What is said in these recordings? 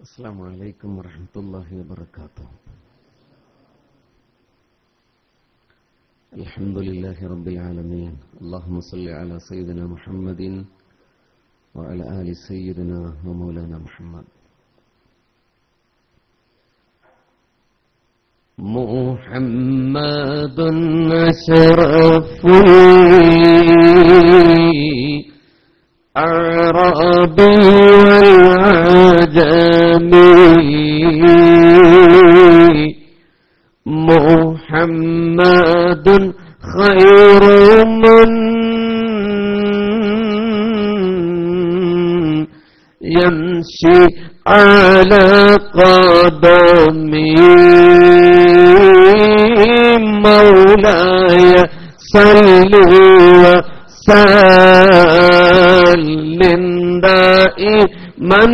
السلام عليكم ورحمة الله وبركاته. الحمد لله رب العالمين. اللهم صل على سيدنا محمد وعلى آل سيدنا ومولانا محمد. محمد أشرف الأعراب والعجم، محمد خير من يمشي على قدمه. مولاي صل وسلم دائما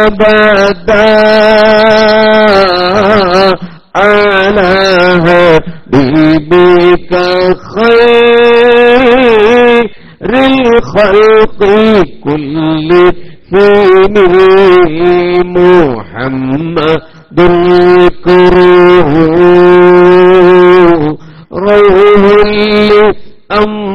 أبدا على حبيبك خير الخلق كلهم. محمد ذكره روح لأنفسنا،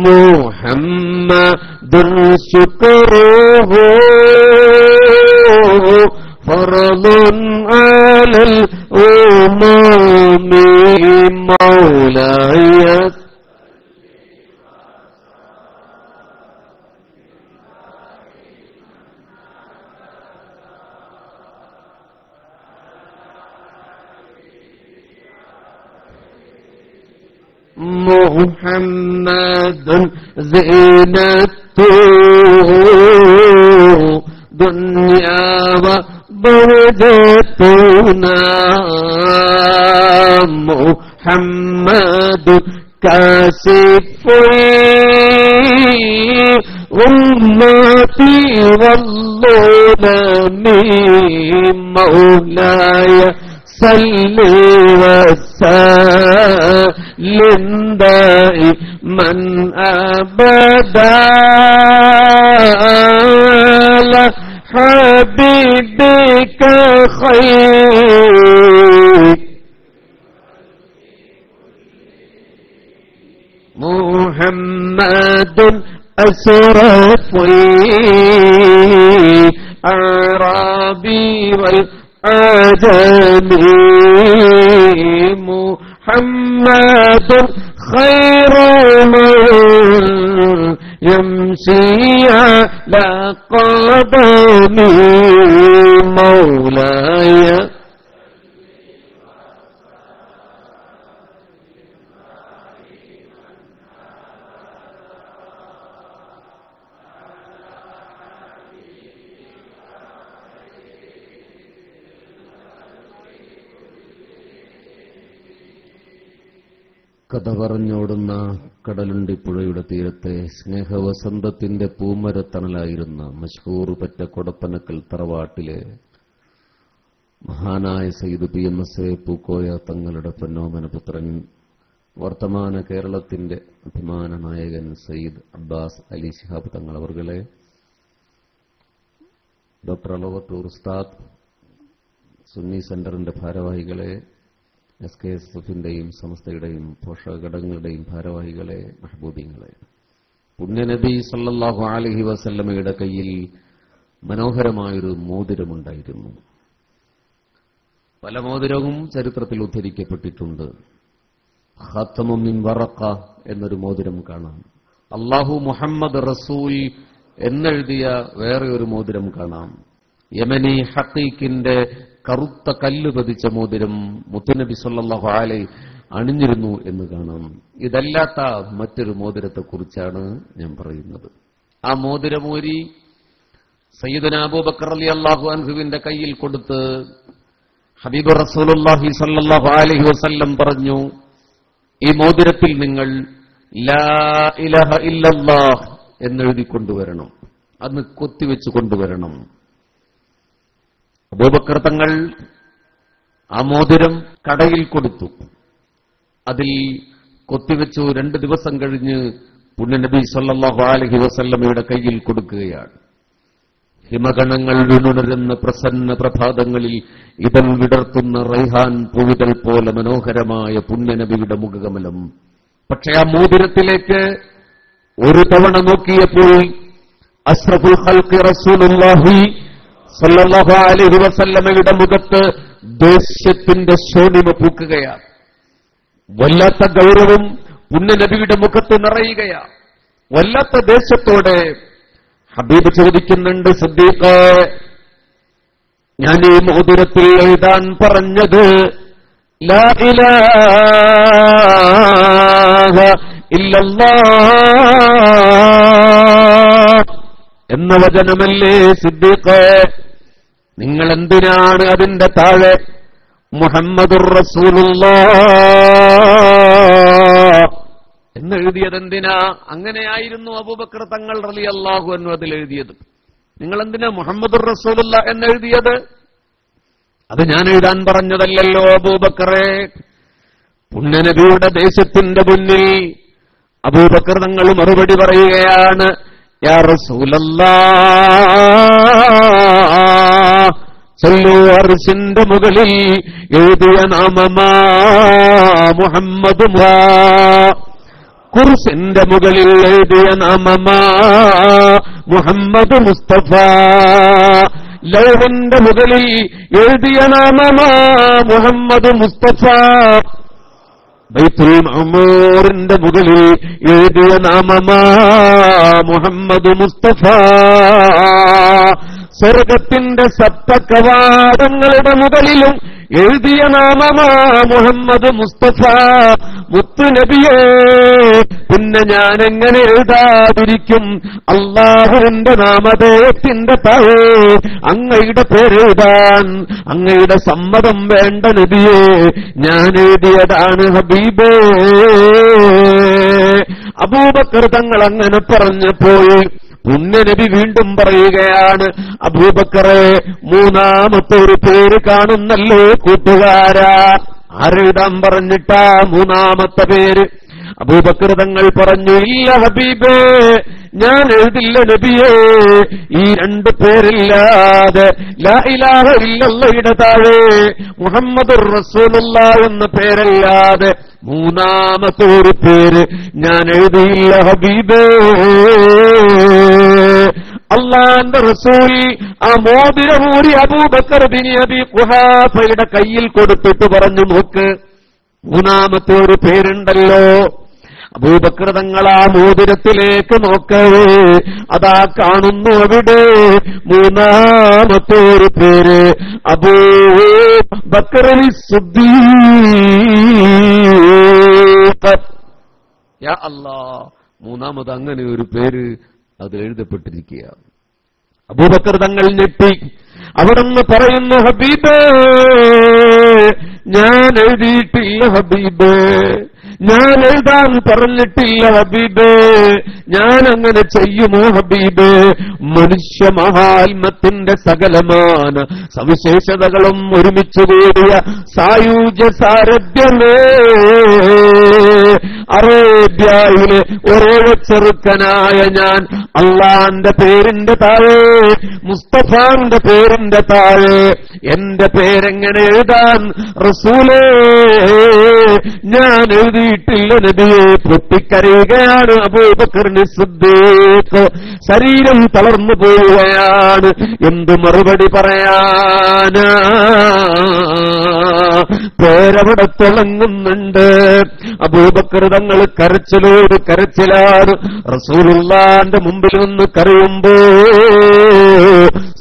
محمد شكره فرض على الأمم. مولاي محمد زينته دنيا وبهجتنا، محمد كاشف أمتي والظلم. مولاي صل وسلم دائما أبدا على حبيبك خير. محمد أشرف الأعراب والعجم، محمد خير من يمشي على قدمه. مولاي കഥ പറഞ്ഞോടുന്ന കടലുണ്ടി പുഴയുടെ തീരത്തെ സ്നേഹവസന്തത്തിന്റെ പൂമരത്തണലായിരുന്ന മഷ്ഹൂർ പറ്റ കൊടപ്പനക്കൽ തറവാട്ടിലെ മഹാനായ സയ്യിദ് PMS പൂക്കോയ തങ്ങളുടെ പൊന്നോമനപുത്രൻ, വർത്തമാന കേരളത്തിന്റെ അഭിമാന നായകൻ സയ്യിദ് അബ്ബാസ് അലി ശിഹാബ് തങ്ങൾ അവർകളെ, ഡോക്ടർ അലോവത്തൂർ ഉസ്താദ്, സുന്നി സെന്ററിന്റെ ഭാരവാഹികളെ, SKSFന്റെയും സമസ്തയുടെയും പോഷകഘടകങ്ങളുടെയും ഭാരവാഹികളെ, മഹബൂബീങ്ങളെ, പുണ്യനബി സല്ലല്ലാഹു അലൈഹി വസല്ലമയുടെ കയ്യിൽ മനോഹരമായൊരു മോതിരമുണ്ടായിരുന്നു. പല മോതിരവും ചരിത്രത്തിൽ ഉദ്ധരിക്കപ്പെട്ടിട്ടുണ്ട്. ഖാത്തമും മിൻ വറഖ എന്നൊരു മോതിരം കാണാം. അല്ലാഹു മുഹമ്മദ് റസൂൽ എന്നെഴുതിയ വേറെ ഒരു മോതിരം കാണാം. യമനി ഹഖീഖിന്റെ കറുത്ത കല്ല് പതിച്ച മോതിരം മുത്തുനബി സല്ലല്ലാഹു അലൈഹി അണിഞ്ഞിരുന്നു എന്ന് കാണാം. ഇതല്ലാത്ത മറ്റൊരു മോതിരത്തെക്കുറിച്ചാണ് ഞാൻ പറയുന്നത്. ആ മോതിരമൂരി സയ്യിദുനാ അബൂബക്കർ റളിയല്ലാഹു അൻഹുവിന്റെ കയ്യിൽ കൊടുത്ത് ഹബീബ് റസൂലുള്ളാഹി സല്ലല്ലാഹു അലൈഹി വസല്ലം പറഞ്ഞു, ഈ മോതിരത്തിൽ നിങ്ങൾ ലാ ഇലാഹ ഇല്ലല്ലാഹ് എന്നെഴുതി കൊണ്ടുവരണം, അന്ന് കൊത്തിവെച്ച് കൊണ്ടുവരണം. അബൂബക്കർ തങ്ങൾ ആ മോതിരം കടയിൽ കൊടുത്തു. അതിൽ കൊത്തിവെച്ചു. 2 ദിവസം കഴിഞ്ഞ് പുണ്യനബി സല്ലല്ലാഹു അലൈഹി വസല്ലമയുടെ കയ്യിൽ കൊടുക്കുകയാണ്. ഹിമഗണങ്ങൾ വീണുണരുന്ന പ്രസന്ന പ്രഭാതങ്ങളിൽ ഇതൾ വിടർത്തുന്ന റൈഹാൻ പൂവിതൾ പോലെ മനോഹരമായ പുണ്യനബിയുടെ മുഖകമലം. പക്ഷേ ആ മോതിരത്തിലേക്ക് ഒരു തവണ നോക്കിയപ്പോൾ അഷ്റഫുൽ ഖൽഖി റസൂലുള്ളാഹി സല്ലല്ലാഹു അലൈഹി വസല്ലമയുടെ മുഖത്ത് ദേഷ്യത്തിന്റെ ശോണിമ പൂക്കുകയാണ്. വല്ലാത്ത ഗൗരവം പുണ്യനബിയുടെ മുഖത്ത് നിറയുകയാണ്. വല്ലാത്ത ദേഷ്യത്തോടെ ഹബീബ് ചോദിക്കുന്നുണ്ട്, സിദ്ദീഖേ, ഞാൻ ഈ മോതിരത്തിൽ എഴുതാൻ പറഞ്ഞത് ലാ ഇലാഹ ഇല്ലല്ലാഹ് എന്ന വചനമല്ലേ സിദ്ദീഖേ? നിങ്ങൾ എന്തിനാണ് അതിന്റെ താഴെ മുഹമ്മദുർ റസൂലുള്ളാഹ് എന്നെഴുതിയതെന്തിനാ? അങ്ങനെയായിരുന്നു അബൂബക്കർ തങ്ങൾ റളിയല്ലാഹു അൻഹു അതിലെഴുതിയത്. നിങ്ങൾ എന്തിനാ മുഹമ്മദുർ റസൂലുള്ളാഹ് എന്നെഴുതിയത്? അത് ഞാൻ എഴുതാൻ പറഞ്ഞതല്ലല്ലോ അബൂബക്കറെ. പുണ്യനബിയുടെ ദേശത്തിന്റെ മുന്നിൽ അബൂബക്കർ തങ്ങൾ മറുപടി പറയുകയാണ്, യാ റസൂലല്ലാഹ്, ചൊല്ലൂ, അർശിന്റെ മുകളിൽ എഴുതിയ നാമമാ മുഹമ്മദ്, കുർസിന്റെ മുകളിൽ എഴുതിയ നാമമാ മുഹമ്മദ് മുസ്തഫ, ലൗഹിന്റെ മുകളിൽ എഴുതിയ നാമമാ മുഹമ്മദ് മുസ്തഫ, ബൈത്തുൽ മഅ്മൂറിന്റെ മുകളിൽ എഴുതിയ നാമമാ മുഹമ്മദ് മുസ്തഫ, സ്വർഗത്തിന്റെ സപ്തകവാടങ്ങളുടെ മുകളിലും എഴുതിയ നാമമാ മുഹമ്മദ് മുസ്തഫ. മുത്തുനബിയേ, പിന്നെ ഞാൻ എങ്ങനെ എഴുതാതിരിക്കും? അല്ലാഹുവിന്റെ നാമധേയത്തിന്റെ താഴെ അങ്ങയുടെ പേരെഴുതാൻ അങ്ങയുടെ സമ്മതം വേണ്ട നബിയേ, ഞാൻ എഴുതിയതാണ് ഹബീബേ. അബൂബക്കർ തങ്ങൾ അങ്ങനെ പറഞ്ഞപ്പോൾ പുണ്യനബി വീണ്ടും പറയുകയാണ്, അബൂബക്കറെ, മൂന്നാമത്തെ ഒരു പേര് കാണുന്നല്ലോ കൂട്ടുകാരാ. ആരെഴുതാൻ പറഞ്ഞിട്ടാ മൂന്നാമത്തെ പേര്? അബൂബക്കർ തങ്ങൾ പറഞ്ഞു, ഇല്ല ഹബീബേ, ഞാൻ എഴുതില്ല നബിയേ. ഈ രണ്ട് പേരില്ലാതെ ലാ ഇലാഹ ഇല്ലല്ലാഹയുടെ താഴെ മുഹമ്മദുർ റസൂലുള്ളാഹ് എന്ന പേരല്ലാതെ മൂന്നാമത്തെ ഒരു പേര് ഞാൻ എഴുതിയില്ല ഹബീബേ. അല്ലാഹുവിന്റെ റസൂൽ ആ മോതിരമൂരി അബൂബക്കർ ബിൻ അബീ ഖുഹാഫയുടെ കയ്യിൽ കൊടുത്തിട്ട് പറഞ്ഞു, നോക്ക്, മൂന്നാമത്തെ ഒരു പേരുണ്ടല്ലോ. അബൂബക്കർ തങ്ങൾ ആ മോതിരത്തിലേക്ക് നോക്കവേ അതാ കാണുന്നു, അവിടെ മൂന്നാമത്തെ ഒരു പേര് അബൂബക്കർ സിദ്ദീഖ്. യാ അല്ലാഹ്, മൂന്നാമത് അങ്ങനെ ഒരു പേര് അത് എഴുതപ്പെട്ടിരിക്കുകയാണ്. അബൂബക്കർ തങ്ങൾ ഞെട്ടി. അവിടുന്ന് പറയുന്നു, ഹബീബേ, ഞാൻ എഴുതിയിട്ടില്ല ഹബീബേ, ഞാൻ എഴുതാൻ പറഞ്ഞിട്ടില്ല ഹബീബേ, ഞാൻ അങ്ങനെ ചെയ്യുമോ ഹബീബേ? മനുഷ്യ മഹാത്മത്തിന്റെ സകലമാന സവിശേഷതകളും ഒരുമിച്ച് കൂടിയ സായുജ്യ സാരഥ്യമേ, അറേബ്യയിലെ ഒരേ ചെറുക്കനായ ഞാൻ അള്ളാന്റെ പേരിന്റെ താഴെ, മുസ്തഫാന്റെ പേരിന്റെ താഴെ എന്റെ പേരെങ്ങനെ എഴുതാൻ റസൂലേ? ഞാൻ എഴുതിയിട്ടില്ല നബിയെ. പൊട്ടിക്കരയുകയാണ് അബൂബക്കർ സിദ്ദീഖ്. ശരീരം തളർന്നു പോവുകയാണ്. എന്ത് മറുപടി പറയാനാ? പേരവിടെ തിളങ്ങുന്നുണ്ട്. അബൂബക്കർ തങ്ങൾ കരച്ചിലോട് കരച്ചിലാണ്. റസൂലുള്ളാന്റെ മുമ്പിൽ നിന്ന് കരയുമ്പോ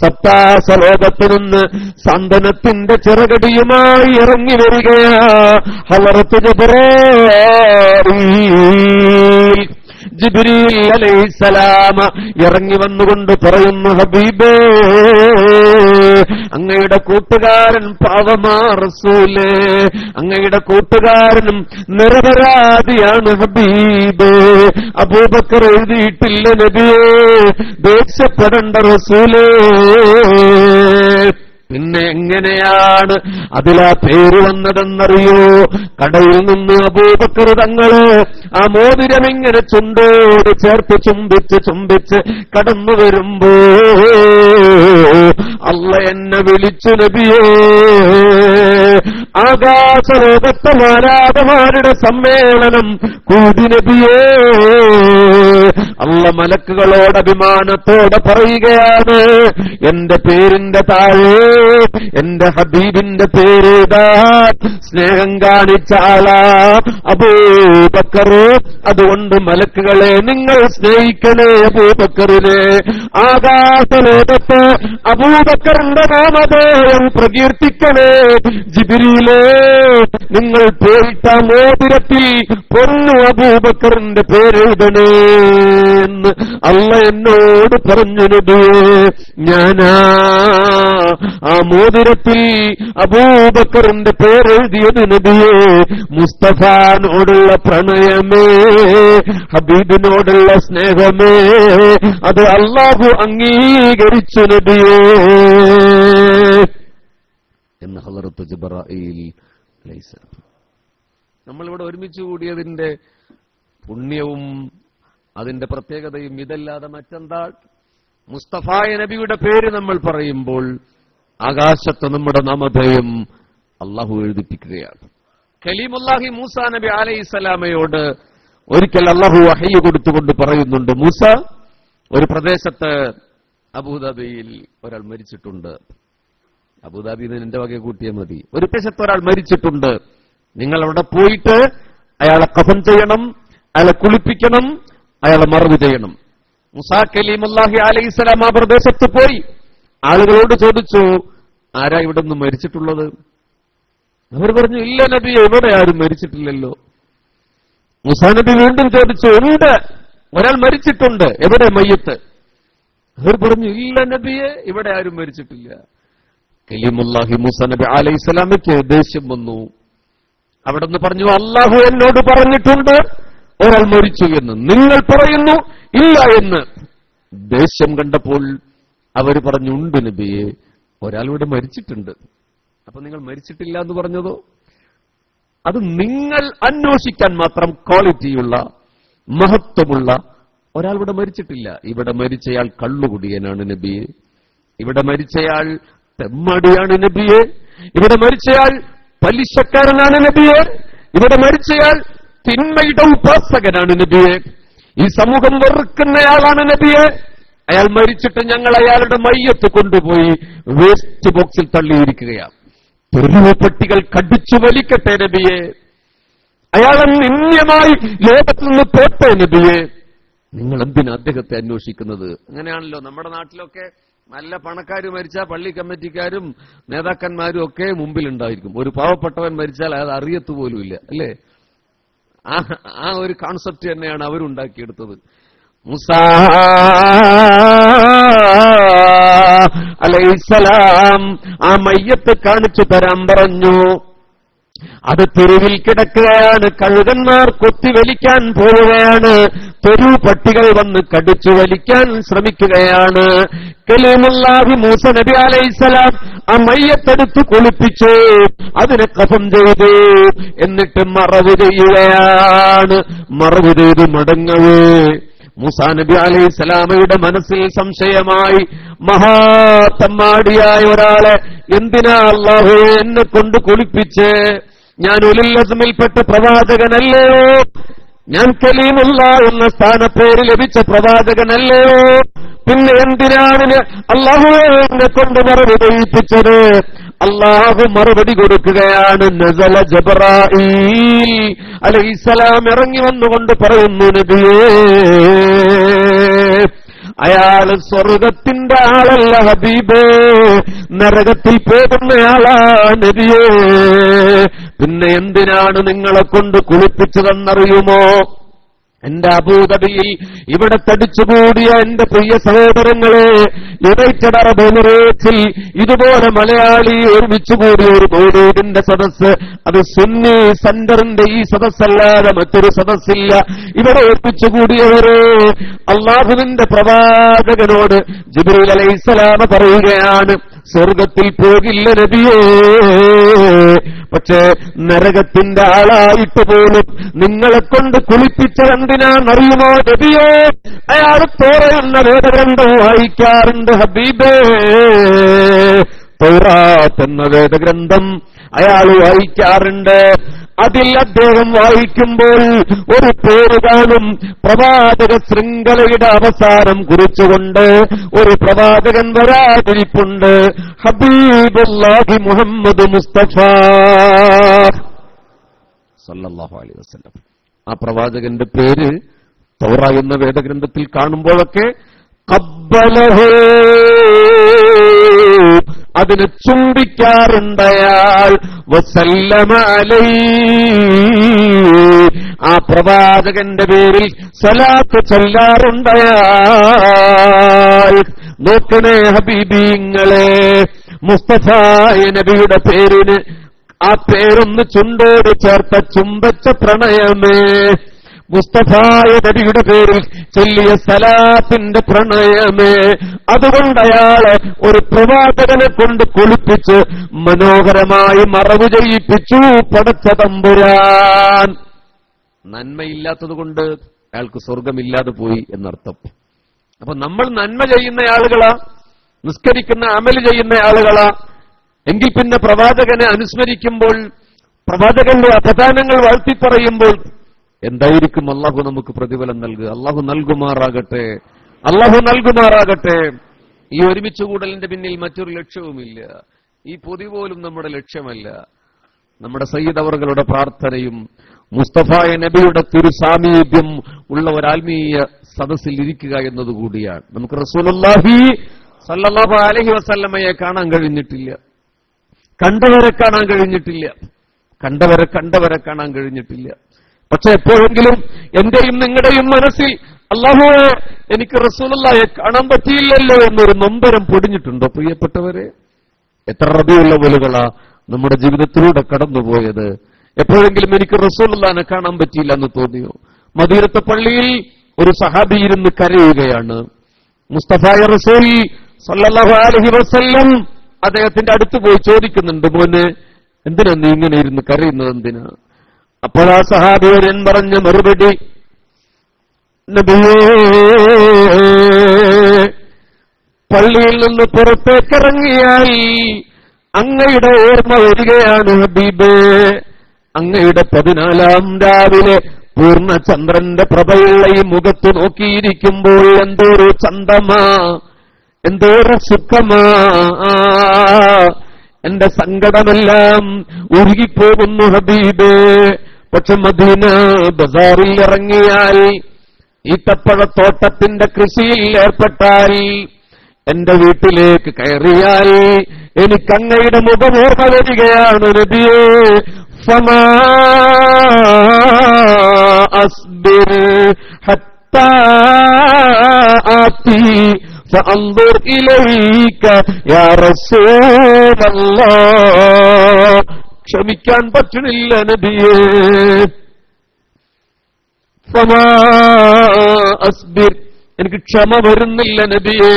സപ്താസലോകത്ത് നിന്ന് സാന്ത്വനത്തിന്റെ ചിറകടിയുമായി ഇറങ്ങി വരികയാ ഹളറത്ത് ജിബ്രീൽ അലൈഹിസ്സലാം ഇറങ്ങി വന്നുകൊണ്ട് പറയുന്നു, ഹബീബേ, അങ്ങയുടെ കൂട്ടുകാരൻ പാവമാ റസൂലേ, അങ്ങയുടെ കൂട്ടുകാരനും നിരപരാധിയാണ് ഹബീബേ. അബൂബക്കർ എഴുതിയിട്ടില്ല നബിയേ, ദേഷ്യപ്പെടേണ്ട റസൂലേ. പിന്നെ എങ്ങനെയാണ് അതിലാ പേര് വന്നതെന്നറിയോ? കടയിൽ നിന്ന് അബൂബക്കർ തങ്ങള് ആ മോതിരം ഇങ്ങനെ ചുണ്ടോട് ചേർത്ത് ചുംബിച്ച് കടന്നു വരുമ്പോ അല്ല എന്നെ വിളിച്ചു നബിയേ, ആകാശലോകത്തെ മാലാഖമാരുടെ സമ്മേളനം കൂടി നബിയേ. അല്ല മലക്കുകളോട് അഭിമാനത്തോടെ പറയുകയാണ്, എന്റെ പേരിന്റെ താഴെ എന്റെ ഹബീബിന്റെ പേരേതാ? സ്നേഹം കാണിച്ച ആളാ അബൂബക്കർ. അതുകൊണ്ട് മലക്കുകളെ നിങ്ങൾ സ്നേഹിക്കണേ അബൂബക്കറിനെ. ആകാശലോകത്ത് അബൂബക്കറിന്റെ നാമധേയം പ്രകീർത്തിക്കണേ. ജിബ്രീലേ, നിങ്ങൾ പോയിട്ട മോതിരത്തിൽ പൊന്നു അബൂബക്കറിന്റെ പേരെഴുതണേ എന്ന് അല്ല എന്നോട് പറഞ്ഞു നബിയേ. ഞാനാ ആ മോതിരത്തിൽ അബൂബക്കറിന്റെ പേരെഴുതിയത് നബിയേ. മുസ്തഫാനോടുള്ള പ്രണയമേ, ഹബീബിനോടുള്ള സ്നേഹമേ, അത് അല്ലാഹു അംഗീകരിച്ചു നബിയേ എന്ന് ഹളറത്ത് ജിബ്രീൽ അലൈഹിസ്സലാം. നമ്മളിവിടെ ഒരുമിച്ച് കൂടിയതിന്റെ പുണ്യവും അതിന്റെ പ്രത്യേകതയും ഇതല്ലാതെ മറ്റെന്താ? മുസ്തഫായ നബിയുടെ പേര് നമ്മൾ പറയുമ്പോൾ ആകാശത്ത് നമ്മുടെ നാമധേയം അള്ളാഹു എഴുതിപ്പിക്കുകയാണ്. കലീമുല്ലാഹി മൂസാ നബി അലൈഹിസ്സലാമയോട് ഒരിക്കൽ അള്ളാഹു വഹീ കൊടുത്തുകൊണ്ട് പറയുന്നുണ്ട്, മൂസ, ഒരു പ്രദേശത്ത് അബൂദാബിയിൽ ഒരാൾ മരിച്ചിട്ടുണ്ട്. അബൂദാബിയിൽ നിന്ന് എന്റെ വകയെ കൂട്ടിയാൽ മതി. ഒരു പ്രദേശത്ത് ഒരാൾ മരിച്ചിട്ടുണ്ട്. നിങ്ങൾ അവിടെ പോയിട്ട് അയാളെ കഫൻ ചെയ്യണം, അയാളെ കുളിപ്പിക്കണം, അയാളെ മറവ് ചെയ്യണം. മൂസാ കലീമുല്ലാഹി അലൈഹിസ്സലാം ആ പ്രദേശത്ത് പോയി ആളുകളോട് ചോദിച്ചു, ആരാ ഇവിടെ നിന്ന് മരിച്ചിട്ടുള്ളത്? അവർ പറഞ്ഞു, ഇല്ല നബിയെ, ഇവിടെ ആരും മരിച്ചിട്ടില്ലല്ലോ. മൂസാ നബി വീണ്ടും ചോദിച്ചു, ഉണ്ട്, ഒരാൾ മരിച്ചിട്ടുണ്ട്, എവിടെ മയ്യത്ത്? അവർ പറഞ്ഞു, ഇല്ല നബിയെ, ഇവിടെ ആരും മരിച്ചിട്ടില്ല. കലീമുല്ലാഹി മൂസാ നബി അലൈഹിസ്സലാമയ്ക്ക് ദേഷ്യം വന്നു. അവിടെ നിന്ന് പറഞ്ഞു, അല്ലാഹു എന്നോട് പറഞ്ഞിട്ടുണ്ട് ഒരാൾ മരിച്ചു എന്ന്, നിങ്ങൾ പറയുന്നു ഇല്ല എന്ന്. ദേഷ്യം കണ്ടപ്പോൾ അവർ പറഞ്ഞു, ഉണ്ട് നബിയെ, ഒരാളിവിടെ മരിച്ചിട്ടുണ്ട്. അപ്പൊ നിങ്ങൾ മരിച്ചിട്ടില്ല എന്ന് പറഞ്ഞതോ? അത് നിങ്ങൾ അന്വേഷിക്കാൻ മാത്രം ക്വാളിറ്റിയുള്ള മഹത്വമുള്ള ഒരാൾ ഇവിടെ മരിച്ചിട്ടില്ല. ഇവിടെ മരിച്ചയാൾ കള്ളുകുടിയനാണ് നബിയെ, ഇവിടെ മരിച്ചയാൾ തെമ്മാടിയാണ് നബിയെ, ഇവിടെ മരിച്ചയാൾ പലിശക്കാരനാണ് നബിയെ, ഇവിടെ മരിച്ചയാൾ തിന്മയുടെ ഉപാസകനാണ് നബിയെ, ഈ സമൂഹം വെറുക്കുന്നയാളാണ് നബിയെ. അയാൾ മരിച്ചിട്ട് ഞങ്ങൾ അയാളുടെ മയ്യത്ത് കൊണ്ടുപോയി വേസ്റ്റ് ബോക്സിൽ തള്ളിയിരിക്കുകയാണ്. തെരുവ് പട്ടികൾ കടിച്ചു വലിക്കട്ടെ നബിയെ, അയാളെ നിന്ദ്യമായി ലോകത്തിൽ നിന്ന് പോട്ടെ നബിയെ. നിങ്ങൾ എന്തിനാ അദ്ദേഹത്തെ അന്വേഷിക്കുന്നത്? അങ്ങനെയാണല്ലോ നമ്മുടെ നാട്ടിലൊക്കെ നല്ല പണക്കാർ മരിച്ചാൽ പള്ളി കമ്മിറ്റിക്കാരും നേതാക്കന്മാരും ഒക്കെ മുമ്പിലുണ്ടായിരിക്കും. ഒരു പാവപ്പെട്ടവൻ മരിച്ചാൽ അത് അറിയത്തുപോലുമില്ല, അല്ലേ? ആ ഒരു കോൺസെപ്റ്റ് തന്നെയാണ് അവരുണ്ടാക്കിയെടുത്തത്. മൂസാ അലൈഹിസ്സലാം ആ മയ്യത്ത് കാണിച്ചു തരാൻ പറഞ്ഞു. അത് തെരുവിൽ കിടക്കുകയാണ്, കഴുകന്മാർ കൊത്തിവലിക്കാൻ പോവുകയാണ്, തെരുവ് പട്ടികൾ വന്ന് കടിച്ചു വലിക്കാൻ ശ്രമിക്കുകയാണ്. കലീമുല്ലാഹി മൂസ നബി അലൈഹിസ്സലാം ആ മയ്യത്തെടുത്ത് കുളിപ്പിച്ചു, അതിനെ കഫൻ ചെയ്തു, എന്നിട്ട് മറവ് ചെയ്യുകയാണ്. മറവ് ചെയ്ത് മടങ്ങവേ മൂസാ നബി അലൈഹിസ്സലാമയുടെ മനസ്സിൽ സംശയമായി, മഹാത്തമ്മാടിയായ ഒരാളെ എന്തിനാ അല്ലാഹു എന്നെ കൊണ്ട് കുളിപ്പിച്ച്? ഞാൻ ഉലുൽ അസ്മിൽപ്പെട്ട പ്രവാചകനല്ലോ, ഞാൻ കലീമുള്ള എന്ന സ്ഥാനപ്പേര് ലഭിച്ച പ്രവാചകനല്ലോ, പിന്നെ എന്തിനാണ് അല്ലാഹു എന്നെ കൊണ്ട് മറുപടി ചെയ്യിപ്പിച്ചത്? അല്ലാഹു മറുപടി കൊടുക്കുകയാണ്. നസല ജിബ്രീൽ അലൈഹിസ്സലാം ഇറങ്ങി വന്നുകൊണ്ട് പറയുന്നു, നബിയേ, അയാള് സ്വർഗത്തിന്റെ ആളല്ല ഹബീബേ, നരകത്തിൽ പോകുന്നയാളാ നബിയേ. പിന്നെ എന്തിനാണ് നിങ്ങളെ കൊണ്ട് കുളിപ്പിച്ചതെന്നറിയുമോ? എന്റെ അബൂദബിയിൽ ഇവിടെ തടിച്ചുകൂടിയ എന്റെ പ്രിയ സഹോദരങ്ങളെ, യുണൈറ്റഡ് അറബ് എമിറേറ്റ്സിൽ ഇതുപോലെ മലയാളി ഒരുമിച്ചുകൂടിയ ഒരു മൗലൂദിന്റെ സദസ്സ്, അത് സുന്നി സെന്ററിന്റെ ഈ സദസ്സല്ലാതെ മറ്റൊരു സദസ്സില്ല. ഇവിടെ ഒരുമിച്ചുകൂടിയവരെ അള്ളാഹുവിന്റെ പ്രവാചകനോട് ജിബ്രീൽ അലൈഹിസ്സലാം പറയുകയാണ്, സ്വർഗത്തിൽ പോകില്ല നബിയേ, പക്ഷേ നരകത്തിന്റെ ആളായിട്ട് പോലും നിങ്ങളെ കൊണ്ട് കുളിപ്പിച്ചതെന്തിനാണെന്നറിയുമോ നബിയേ? അയാൾ തോറയുന്ന വേദഗ്രന്ഥം വായിക്കാറുണ്ട് ഹബീബേ. തൗറാത്ത് എന്ന വേദഗ്രന്ഥം അയാൾ വായിക്കാറുണ്ട്. അതിൽ അദ്ദേഹം വായിക്കുമ്പോൾ ഒരു പേര് കാണും, പ്രവാചക ശൃംഖലയുടെ അവസാനം കുറിച്ചുകൊണ്ട് ഒരു പ്രവാചകൻ വരാതിരിപ്പുണ്ട്, ഹബീബുല്ലാഹി മുഹമ്മദ് മുസ്തഫ സല്ലല്ലാഹു അലൈഹി വസല്ലം. ആ പ്രവാചകന്റെ പേര് തൗറ എന്ന വേദഗ്രന്ഥത്തിൽ കാണുമ്പോഴൊക്കെ ഖബ്ബലഹു, അതിനെ ചുംബിക്കാറുണ്ടയാൾ, വസല്ലമ അലൈഹി, ആ പ്രവാചകന്റെ പേരിൽ സ്വലാത്ത് ചൊല്ലാറുണ്ടയാൾ. നോക്കണേ ഹബീബിങ്ങളെ, മുസ്തഫായ നബിയുടെ പേരിന് ആ പേരൊന്ന് ചുണ്ടോട് ചേർത്ത ചുംബച്ച പ്രണയമേ, മുസ്തഫായ നബിയുടെ പേരിൽ ചൊല്ലിയ സലാത്തിന്റെ പ്രണയമേ. അതുകൊണ്ട് അയാളെ ഒരു പ്രവാചകനെ കൊണ്ട് കുളിപ്പിച്ച് മനോഹരമായി മറവ് ചെയ്യിപ്പിച്ചു പടച്ച തമ്പുരാൻ. നന്മയില്ലാത്തതുകൊണ്ട് അയാൾക്ക് സ്വർഗമില്ലാതെ പോയി എന്നർത്ഥം. അപ്പൊ നമ്മൾ നന്മ ചെയ്യുന്ന ആളുകളാ, നിസ്കരിക്കുന്ന അമല് ചെയ്യുന്ന ആളുകളാ, എങ്കിൽ പിന്നെ പ്രവാചകനെ അനുസ്മരിക്കുമ്പോൾ, പ്രവാചകന്റെ അപദാനങ്ങൾ വാഴ്ത്തിപ്പറയുമ്പോൾ എന്തായിരിക്കും അള്ളാഹു നമുക്ക് പ്രതിഫലം നൽകുക? അള്ളാഹു നൽകുമാറാകട്ടെ, അള്ളാഹു നൽകുമാറാകട്ടെ. ഈ ഒരുമിച്ചുകൂടലിന്റെ പിന്നിൽ മറ്റൊരു ലക്ഷ്യവുമില്ല. ഈ പൊതി പോലും നമ്മുടെ ലക്ഷ്യമല്ല. നമ്മുടെ സയ്യിദ് അവറുകളുടെ പ്രാർത്ഥനയും മുസ്തഫായ നബിയുടെ തിരുസാമീപ്യം ഉള്ള ഒരു ആത്മീയ സദസ്സിൽ ഇരിക്കുക എന്നതുകൂടിയാണ്. നമുക്ക് റസൂലുള്ളാഹി സല്ലല്ലാഹു അലൈഹി വസല്ലമയെ കാണാൻ കഴിഞ്ഞിട്ടില്ല, കണ്ടവരെ കാണാൻ കഴിഞ്ഞിട്ടില്ല, കണ്ടവരെ കാണാൻ കഴിഞ്ഞിട്ടില്ല. പക്ഷെ എപ്പോഴെങ്കിലും എന്റെയും നിങ്ങളുടെയും മനസ്സിൽ അല്ലാഹുവേ എനിക്ക് റസൂലുള്ളാഹിയെ കാണാൻ പറ്റിയില്ലല്ലോ എന്നൊരു നൊമ്പരം പൊടിഞ്ഞിട്ടുണ്ടോ പ്രിയപ്പെട്ടവരെ? എത്ര റബീഉൽ അവ്വലുകളാ നമ്മുടെ ജീവിതത്തിലൂടെ കടന്നുപോയത്. എപ്പോഴെങ്കിലും എനിക്ക് റസൂലുള്ളാഹിനെ കാണാൻ പറ്റിയില്ല എന്ന് തോന്നിയോ? മദീനത്തെ പള്ളിയിൽ ഒരു സഹാബി ഇരുന്ന് കരയുകയാണ്. മുസ്തഫായ റസൂൽ സല്ലല്ലാഹു അലൈഹി വസല്ലം അദ്ദേഹത്തിന്റെ അടുത്ത് പോയി ചോദിക്കുന്നുണ്ട്, മോനെ എന്തിനാ നീ ഇങ്ങനെ ഇരുന്ന് കരയുന്നത്, എന്തിനാ? അപ്പോൾ ആ സഹാബിയോരൻ പറഞ്ഞ മറുപടി, നബിയേ, പള്ളിയിൽ നിന്ന് പുറത്തേക്കിറങ്ങിയാൽ അങ്ങയുടെ ഓർമ്മ വരികയാണ് ഹബീബേ. അങ്ങയുടെ 14-ാം രാവിലെ പൂർണ്ണചന്ദ്രന്റെ പ്രഭയുള്ള ഈ മുഖത്ത് നോക്കിയിരിക്കുമ്പോൾ എന്തോരു ചന്തമാ, എന്തോരു സുഖമാ, എന്റെ സങ്കടമെല്ലാം ഉരുകിപ്പോകുന്നു ഹബീബേ. പക്ഷെ മദീന ബസാറിൽ ഇറങ്ങിയാൽ, ഈത്തപ്പഴത്തോട്ടത്തിന്റെ കൃഷിയിൽ ഏർപ്പെട്ടാൽ, എന്റെ വീട്ടിലേക്ക് കയറിയാൽ എനിക്കങ്ങയുടെ മുഖം ഓർമ്മ വരികയാണ് നബിയേ. ഫമാ അസ്ബിർ ഹത്താ ആതി ഫഅൻദുർ ഇലൈക യാ റസൂലല്ലാഹ്. ക്ഷമിക്കാൻ പറ്റണില്ല നബിയേ. ഫമാ അസ്ബിർ, എനിക്ക് ക്ഷമ വരുന്നില്ല നബിയേ.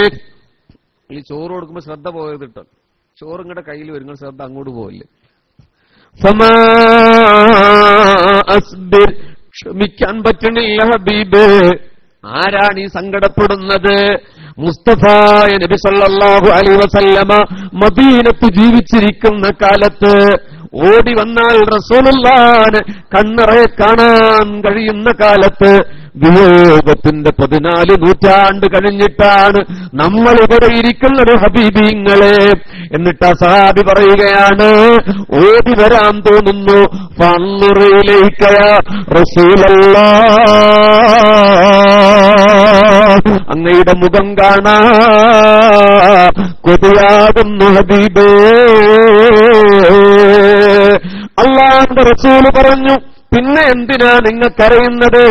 ഈ ചോറ് കൊടുക്കുമ്പോൾ ശ്രദ്ധ പോയത് കേട്ടോ, ചോറ് ഇങ്ങടെ കയ്യിൽ വരുന്ന ശ്രദ്ധ അങ്ങോട്ട് പോവില്ലേ. ഫമാ അസ്ബിർ, ക്ഷമിക്കാൻ പറ്റണില്ല ഹബീബേ. ആരാണ് ഈ സങ്കടപ്പെടുന്നത്? മുസ്തഫായ നബി സല്ലല്ലാഹു അലൈഹി വസല്ലമ മദീനത്ത് ജീവിച്ചിരിക്കുന്ന കാലത്ത് ഓടി വന്നാൽ റസൂലുള്ളാഹിനെ കണ്ണറയെ കാണാൻ കഴിയുന്ന കാലത്ത്, വിയോഗത്തിന്റെ 14 നൂറ്റാണ്ട് കഴിഞ്ഞിട്ടാണ് നമ്മൾ ഇവിടെ ഇരിക്കുന്നത് ഹബീബിങ്ങളെ. എന്നിട്ട് ആ സഹാബി പറയുകയാണ്, ഓടി വരാൻ തോന്നുന്നു, ഫഅൻദുറയിലൈക യാ റസൂലല്ലാഹ്, അങ്ങയുടെ മുഖം കാണാ കൊതിയാകുന്നു ഹബീബേ. അല്ലാഹുവിന്റെ റസൂൽ പറഞ്ഞു, പിന്നെ എന്തിനാ നിങ്ങൾക്കറിയുന്നത്?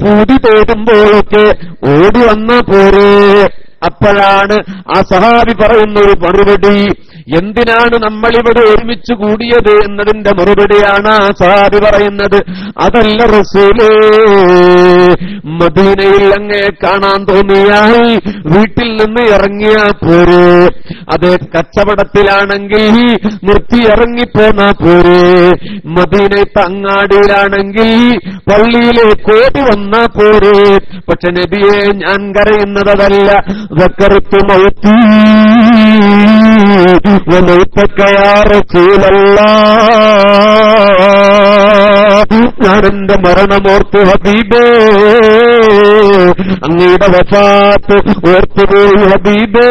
പൂതി തോന്നുമ്പോഴൊക്കെ ഓടി വന്നാ പോരെ. അപ്പോഴാണ് ആ സഹാബി പറയുന്ന ഒരു മറുപടി, എന്തിനാണ് നമ്മളിവിടെ ഒരുമിച്ച് കൂടിയത് എന്നതിന്റെ മറുപടിയാണ് ആ സഹാബി പറയുന്നത്. അതല്ല റസൂലേ, മദീനയിൽ അങ്ങേ കാണാൻ തോന്നിയാൽ വീട്ടിൽ നിന്ന് ഇറങ്ങിയാ പോരെ, അത് കച്ചവടത്തിലാണെങ്കിൽ നിർത്തി ഇറങ്ങിപ്പോന്നാ പോരെ, മദീനത്തെ അങ്ങാടിയിലാണെങ്കിൽ പള്ളിയിലേക്ക് ഓടി വന്നാ പോരെ. പക്ഷെ നബിയെ, ഞാൻ കരയുന്നതല്ല, ദക്കറത്തു മൗത്തി വമൗതക യാ റസൂലല്ലാഹ്, ഞാൻ എന്റെ മരണമോർത്ത് ഹബീബേ, അങ്ങയുടെ വഫാത്ത് ഓർത്തുപോയി ഹബീബേ,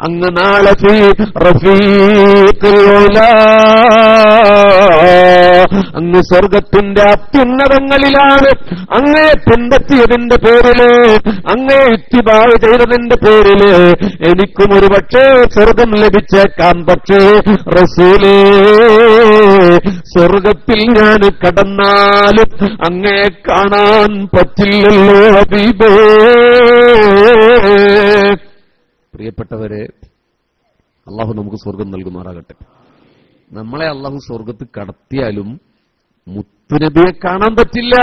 അങ്ങ് നാളെ റഫീഖുൽ ഉലാ, അങ്ങ് സ്വർഗത്തിന്റെ അത്യുന്നതങ്ങളിലാണ്. അങ്ങയെ പിന്തെത്തിയതിന്റെ പേരില്, അങ്ങയെ ഇത്തിബാ ചെയ്തതിന്റെ പേരില് എനിക്കും ഒരു പക്ഷേ സ്വർഗം ലഭിച്ചേക്കാം. പക്ഷേ റസൂലേ, സ്വർഗത്തിൽ ഞാൻ കടന്നാലും അങ്ങയെ കാണാൻ പറ്റില്ലല്ലോ ഹബീബേ. പ്രിയപ്പെട്ടവരെ, അള്ളാഹു നമുക്ക് സ്വർഗം നൽകുമാറാകട്ടെ. നമ്മളെ അള്ളാഹു സ്വർഗത്ത് കടത്തിയാലും മുത്തുനബിയെ കാണാൻ പറ്റില്ല.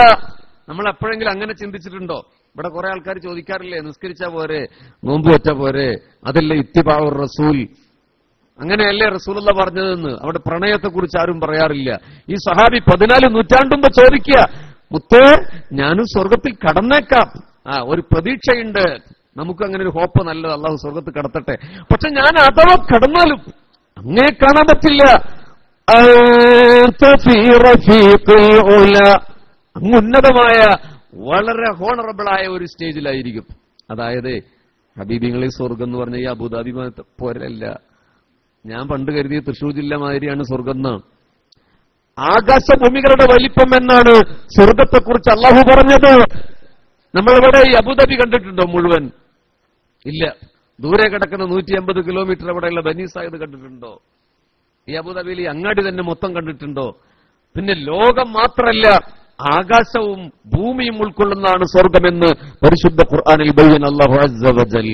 നമ്മൾ എപ്പോഴെങ്കിലും അങ്ങനെ ചിന്തിച്ചിട്ടുണ്ടോ? ഇവിടെ കുറെ ആൾക്കാർ ചോദിക്കാറില്ലേ, നിസ്കരിച്ചാ പോരെ, നോമ്പ് വെച്ചാ പോരെ, അതല്ലേ ഇത്തിബാഉർ റസൂൽ, അങ്ങനെയല്ലേ റസൂലുള്ള പറഞ്ഞതെന്ന്. അവിടെ പ്രണയത്തെക്കുറിച്ച് ആരും പറയാറില്ല. ഈ സഹാബി 14 നൂറ്റാണ്ടുമ്പ് ചോദിക്കുക, മുത്തേ, ഞാനും സ്വർഗത്തിൽ കടന്നേക്കാം, ഒരു പ്രതീക്ഷയുണ്ട്, നമുക്ക് അങ്ങനെ ഒരു ഹോപ്പ്, നല്ലത്, അള്ളാഹു സ്വർഗത്തിൽ കടത്തട്ടെ. പക്ഷെ ഞാൻ അഥവാ കടന്നാലും അങ്ങേ കാണാൻ പറ്റില്ല. അങ്ങ് ഉന്നതമായ, വളരെ ഹോണറബിളായ ഒരു സ്റ്റേജിലായിരിക്കും. അതായത് ഹബീബിങ്ങളെ സ്വർഗം എന്ന് പറഞ്ഞ ഈ അബുദാബി പോരല്ല. ഞാൻ പണ്ട് കരുതിയ തൃശൂർ ജില്ല മാതിരിയാണ് സ്വർഗം എന്നാണ്. ആകാശഭൂമികളുടെ വലിപ്പം എന്നാണ് സ്വർഗത്തെക്കുറിച്ച് അള്ളാഹു പറഞ്ഞത്. നമ്മളിവിടെ ഈ അബുദാബി കണ്ടിട്ടുണ്ടോ മുഴുവൻ? ഇല്ല. ദൂരെ കിടക്കുന്ന 150 കിലോമീറ്റർ അവിടെയുള്ള ബനി സായിദ് കണ്ടിട്ടുണ്ടോ? ഈ അബുദാബിയിൽ ഈ അങ്ങാടി തന്നെ മൊത്തം കണ്ടിട്ടുണ്ടോ? പിന്നെ ലോകം മാത്രമല്ല, ആകാശവും ഭൂമിയും ഉൾക്കൊള്ളുന്നതാണ് സ്വർഗമെന്ന് പരിശുദ്ധ ഖുർആനിൽ ബയ്യന അല്ലാഹു അസ്സ വജൽ.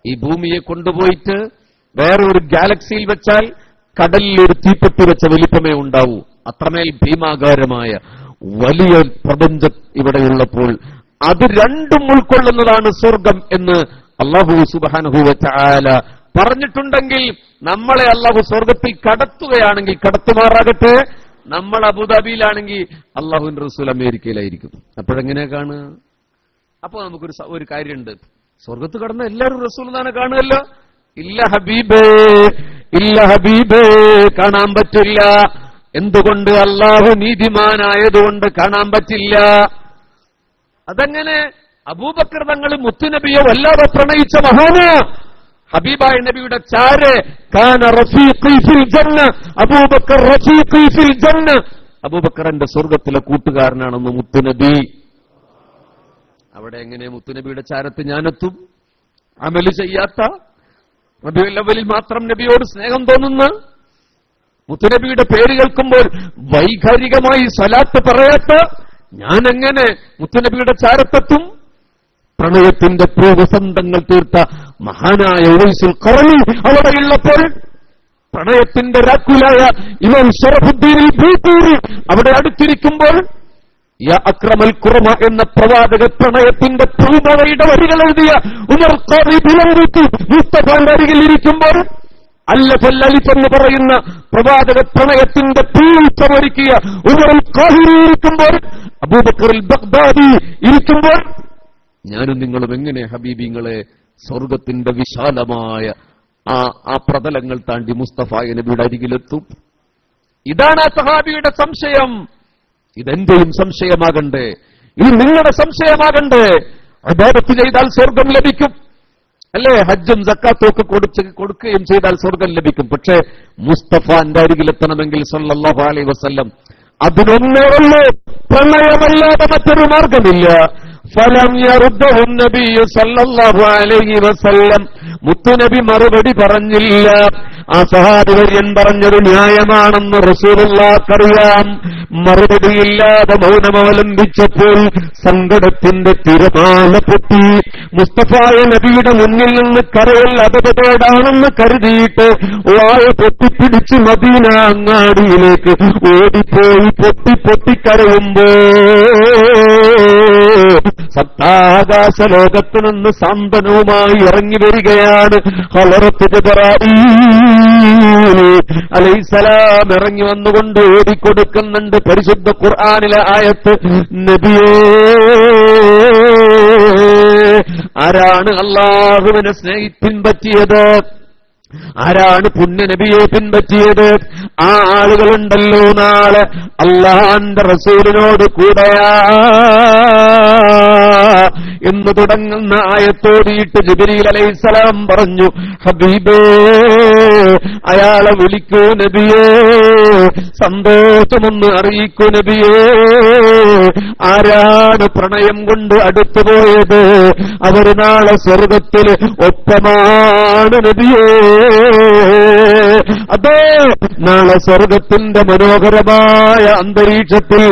ഈ ഭൂമിയെ കൊണ്ടുപോയിട്ട് വേറെ ഒരു ഗാലക്സിയിൽ വെച്ചാൽ കടലിൽ ഒരു തീപ്പെട്ടി വെച്ച വലിപ്പമേ ഉണ്ടാവൂ. അത്രമേൽ ഭീമാകാരമായ വലിയ പ്രപഞ്ചം ഇവിടെയുള്ളപ്പോൾ അത് രണ്ടും ഉൾക്കൊള്ളുന്നതാണ് സ്വർഗം എന്ന് അല്ലാഹു സുബ്ഹാനഹു വ തആല പറഞ്ഞിട്ടുണ്ടെങ്കിൽ, നമ്മളെ അല്ലാഹു സ്വർഗത്തിൽ കടത്തുകയാണെങ്കിൽ കടത്തുമാറാകട്ടെ. നമ്മൾ അബുദാബിയിലാണെങ്കിൽ അല്ലാഹുവിന്റെ റസൂൽ അമേരിക്കയിലായിരിക്കും. അപ്പോഴെങ്ങനെ കാണുക? അപ്പൊ നമുക്കൊരു കാര്യമുണ്ട്, സ്വർഗത്ത് കടന്ന എല്ലാവരും റസൂൽ എന്നാണ് കാണുമല്ലോ. ഇല്ല ഹബീബേ, ഇല്ല ഹബീബേ, കാണാൻ പറ്റില്ല. എന്തുകൊണ്ട്? അല്ലാഹു നീതിമാനായതുകൊണ്ട് കാണാൻ പറ്റില്ല. അതെങ്ങനെ? അബൂബക്കർ തങ്ങൾ മുത്തുനബിയെ വല്ലാതെ പ്രണയിച്ച മഹാന്. ഹബീബായ നബിയുടെ ചാര്, കാന റഫീഖി ഫിൽ ജന്ന, അബൂബക്കർ റഫീഖി ഫിൽ ജന്ന, അബൂബക്കർ എന്റെ സ്വർഗത്തിലെ കൂട്ടുകാരനാണെന്ന് മുത്തുനബി. അവിടെ എങ്ങനെ മുത്തുനബിയുടെ ചാരത്ത് ഞാനെത്തും? അമല് ചെയ്യാത്ത, റബീഉൽ അവ്വലിൽ മാത്രം നബിയോട് സ്നേഹം തോന്നുന്ന, മുത്തുനബിയുടെ പേര് കേൾക്കുമ്പോൾ വൈകാരികമായി സലാത്ത് പറയാത്ത ഞാൻ എങ്ങനെ മുത്തുനബിയുടെ ചാരത്തെത്തും? പ്രണയത്തിന്റെ പൂർവസന്തങ്ങൾ തീർത്ത മഹാനായ ഉവൈസുൽ ഖറനി അവിടെയുള്ളപ്പോൾ, പ്രണയത്തിന്റെ രാക്കുലായ ഇമാം ശറഫുദ്ദീനിൽ ഭൂതൂരി അവിടെ അടുത്തിരിക്കുമ്പോൾ, യാ അക്രമൽ ഖുർമ എന്ന പ്രവാചക പ്രണയത്തിന്റെ പൂർണ്ണതയുടെ വരികൾ എഴുതിയ ഉമർ ഖാദി ബിലംബിത്ത് മുസ്തഫയുടെ അരികിൽ ഇരിക്കുമ്പോൾ, അല്ലഫല്ലലിഫ് എന്ന് പറയുന്ന പ്രവാചക പ്രണയത്തിന്റെ പൂഴ്ചമൊരുക്കിയ ഉമറുൽ ഖാഹിരി ഇരിക്കുമ്പോൾ, അബൂബക്കറുൽ ബഗ്ദാദി ഇരിക്കുമ്പോൾ, ഞാനും നിങ്ങളും എങ്ങനെ ഹബീബിങ്ങളെ സ്വർഗത്തിന്റെ വിശാലമായ ആ പ്രതലങ്ങൾ താണ്ടി മുസ്തഫായ നബിയുടെ അരികിലെത്തും? ഇതാണ് ആ സഹാബിയുടെ സംശയം. ഇതെന്റെയും സംശയമാകണ്ടേ? ഇത് നിങ്ങളുടെ സംശയമാകണ്ടേ? ഇബാദത്ത് ചെയ്താൽ സ്വർഗം ലഭിക്കും, അല്ലേ? ഹജ്ജും സക്കാത്തും ഒക്കെ കൊടുക്കുകയും ചെയ്താൽ സ്വർഗം ലഭിക്കും. പക്ഷേ മുസ്തഫാന്റെ അരികിലെത്തണമെങ്കിൽ സല്ലല്ലാഹു അലൈഹി വസല്ലം അതിനൊന്നേ ഉള്ളൂ, പ്രണയമല്ലാതെ മറ്റൊരു മാർഗമില്ല. ഫലം യറുദ്ദഹു നബിയ്യു സല്ലല്ലാഹു അലൈഹി വസല്ലം മുത്തുനബി മറുപടി പറഞ്ഞില്ല. ആ സഹാബിവര്യൻ പറഞ്ഞത് ന്യായമാണെന്ന് റസൂലുള്ളാഹിക്കറിയാം. മറുപടിയില്ലാതെ മൗനമവലംബിച്ചപ്പോൾ സങ്കടത്തിന്റെ തിരമാല പൊട്ടി. മുസ്തഫായ നബിയുടെ മുന്നിൽ നിന്ന് കരയിൽ അപകടമാണെന്ന് കരുതിയിട്ട് വായ പൊട്ടിപ്പിടിച്ച് മദീന അങ്ങാടിയിലേക്ക് ഓടിപ്പോയി പൊട്ടിക്കരയുമ്പോ സപ്താകാശ ലോകത്തു നിന്ന് സാന്ത്വനവുമായി ഇറങ്ങി വരികയാണ് ഹളറത്ത് ജിബ്രീൽ അലൈഹിസ്സലാം. ഇറങ്ങി വന്നുകൊണ്ട് ഓടിക്കൊടുക്കുന്നുണ്ട് പരിശുദ്ധ ഖുർആനിലെ ആയത്ത്. നബിയേ, ആരാണ് അല്ലാഹുവിനെ പിൻപറ്റിയത്? ആരാണ് പുണ്യനബിയെ പിൻപറ്റിയത്? ആ ആളുകളുണ്ടല്ലോ നാളെ അല്ലാഹുവിന്റെ റസൂലിനോട് കൂടെയാ എന്ന് തുടങ്ങുന്ന ആയത്തോടിയിട്ട് ജിബ്രീൽ അലൈഹിസ്സലാം പറഞ്ഞു, ഹബീബേ, അയാളെ വിളിക്കൂ നബിയേ, സന്തോഷമൊന്ന് അറിയിക്കൂ നബിയേ. ആരാണ് പ്രണയം കൊണ്ട് അടുത്തുപോയത്? അവർ നാളെ സ്വർഗത്തിൽ ഒപ്പമാണ് നബിയേ. അതേ, നാളെ സ്വർഗത്തിന്റെ മനോഹരമായ അന്തരീക്ഷത്തിൽ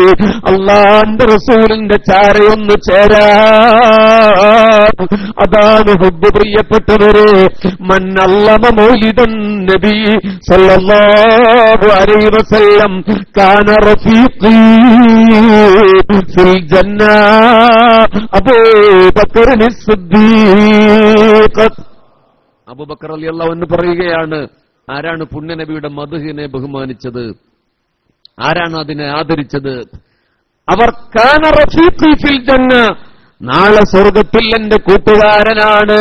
അല്ലാഹുവിന്റെ റസൂലിന്റെ ചാരയൊന്ന് ചേരാ. അതാണ് ഹുബ്ബ്. പ്രിയപ്പെട്ടവരെ, മൻ അല്ലമ മൗലിദൻ നബി സല്ലല്ലാഹു അലൈഹി വസല്ലം കാന റഫീഖി ഫിൽ ജന്ന അബൂബക്കർ സിദ്ദീഖ്. അബൂബക്കർ റളിയല്ലാഹു അൻഹു പറയുകയാണ്, ആരാണ് പുണ്യനബിയുടെ മദ്ഹിനെ ബഹുമാനിച്ചത്? ആരാണ് അതിനെ ആദരിച്ചത്? അവർ കാന റഫീഖി ഫിൽ ജന്ന, നാളെ സ്വർഗത്തിൽ എന്റെ കൂട്ടുകാരനാണ്.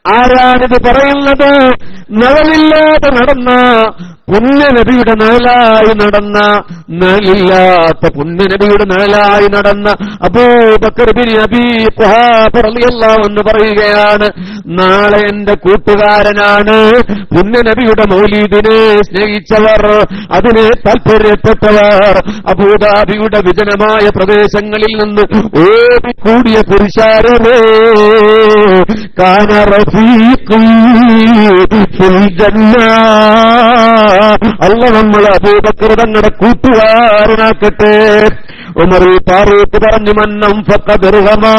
ആരാണിത് പറയുന്നത്? നിഴലില്ലാതെ നടന്ന പുണ്യനബിയുടെ നിഴലായി നടന്ന, നിഴലില്ലാത്ത പുണ്യനബിയുടെ നിഴലായി നടന്ന അബൂബക്കർ ബിൻ അബീ ഖുഹാഫ റളിയല്ലാഹു അൻഹു പറയുകയാണ്, നാളെ എന്റെ കൂട്ടുകാരനാണ്. പുണ്യനബിയുടെ മൗലീദിനെ സ്നേഹിച്ചവർ, അതിനെ താൽപര്യപ്പെട്ടവർ, അബൂദാബിയുടെ വിജനമായ പ്രദേശങ്ങളിൽ നിന്ന് ഓടിക്കൂടിയ പുരുഷാരമേ, കാന റഫീഖി ഫിൽ ജന്ന. അല്ലാഹു നമ്മളെ അബൂബക്കർ തങ്ങളുടെ കൂട്ടുകാരനാക്കട്ടെ. ഉമർ ഫാറൂഖ് പറഞ്ഞു, മന്നം ഫഖദർഹമാ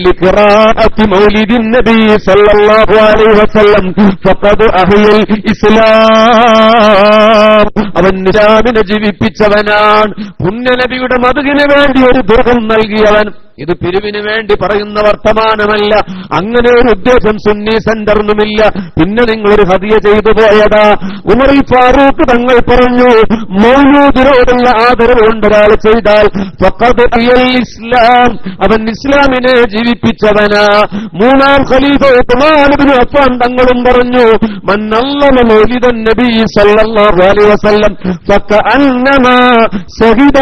ലിഖിറാഅത്തി മൗലിദിൻ നബി സല്ലല്ലാഹു അലൈഹി വസല്ലം ഫഖദ് അഹ്യൽ ഇസ്ലാം. അവൻ ഇസ്ലാമിനെ ജീവിപ്പിച്ചവനാണ്. പുണ്യനബിയുടെ മദ്ഹിന് വേണ്ടി ഒരു ദുർഗം നൽകിയവൻ. ഇത് പിരിവിന് വേണ്ടി പറയുന്ന വർത്തമാനമല്ല. അങ്ങനെ ഒരു ഉദ്ദേശം സുന്നി സെന്ററിനുമില്ല. പിന്നെ നിങ്ങളൊരു ഹദിയ ചെയ്തു പോയതാ. ഉമർ ഫാറൂഖ് തങ്ങൾ പറഞ്ഞു, മൗലൂദിനോടുള്ള ആദരവ് കൊണ്ട് ഒരാൾ ചെയ്താൽ ഫഖദ് അഹ്യൽ ഇസ്ലാം, അവൻ ഇസ്ലാമിനെ ജീവിപ്പിച്ചവനാ. മൂന്നാം ഖലീഫ ഉസ്മാൻ ഇബ്നു അഫ്ഫാൻ തങ്ങളും പറഞ്ഞു, മൻ അല്ലമ മൗലിദൻ നബി സല്ലല്ലാഹു അലൈഹി വസല്ലം ഫകഅന്നമാ ശഹീദ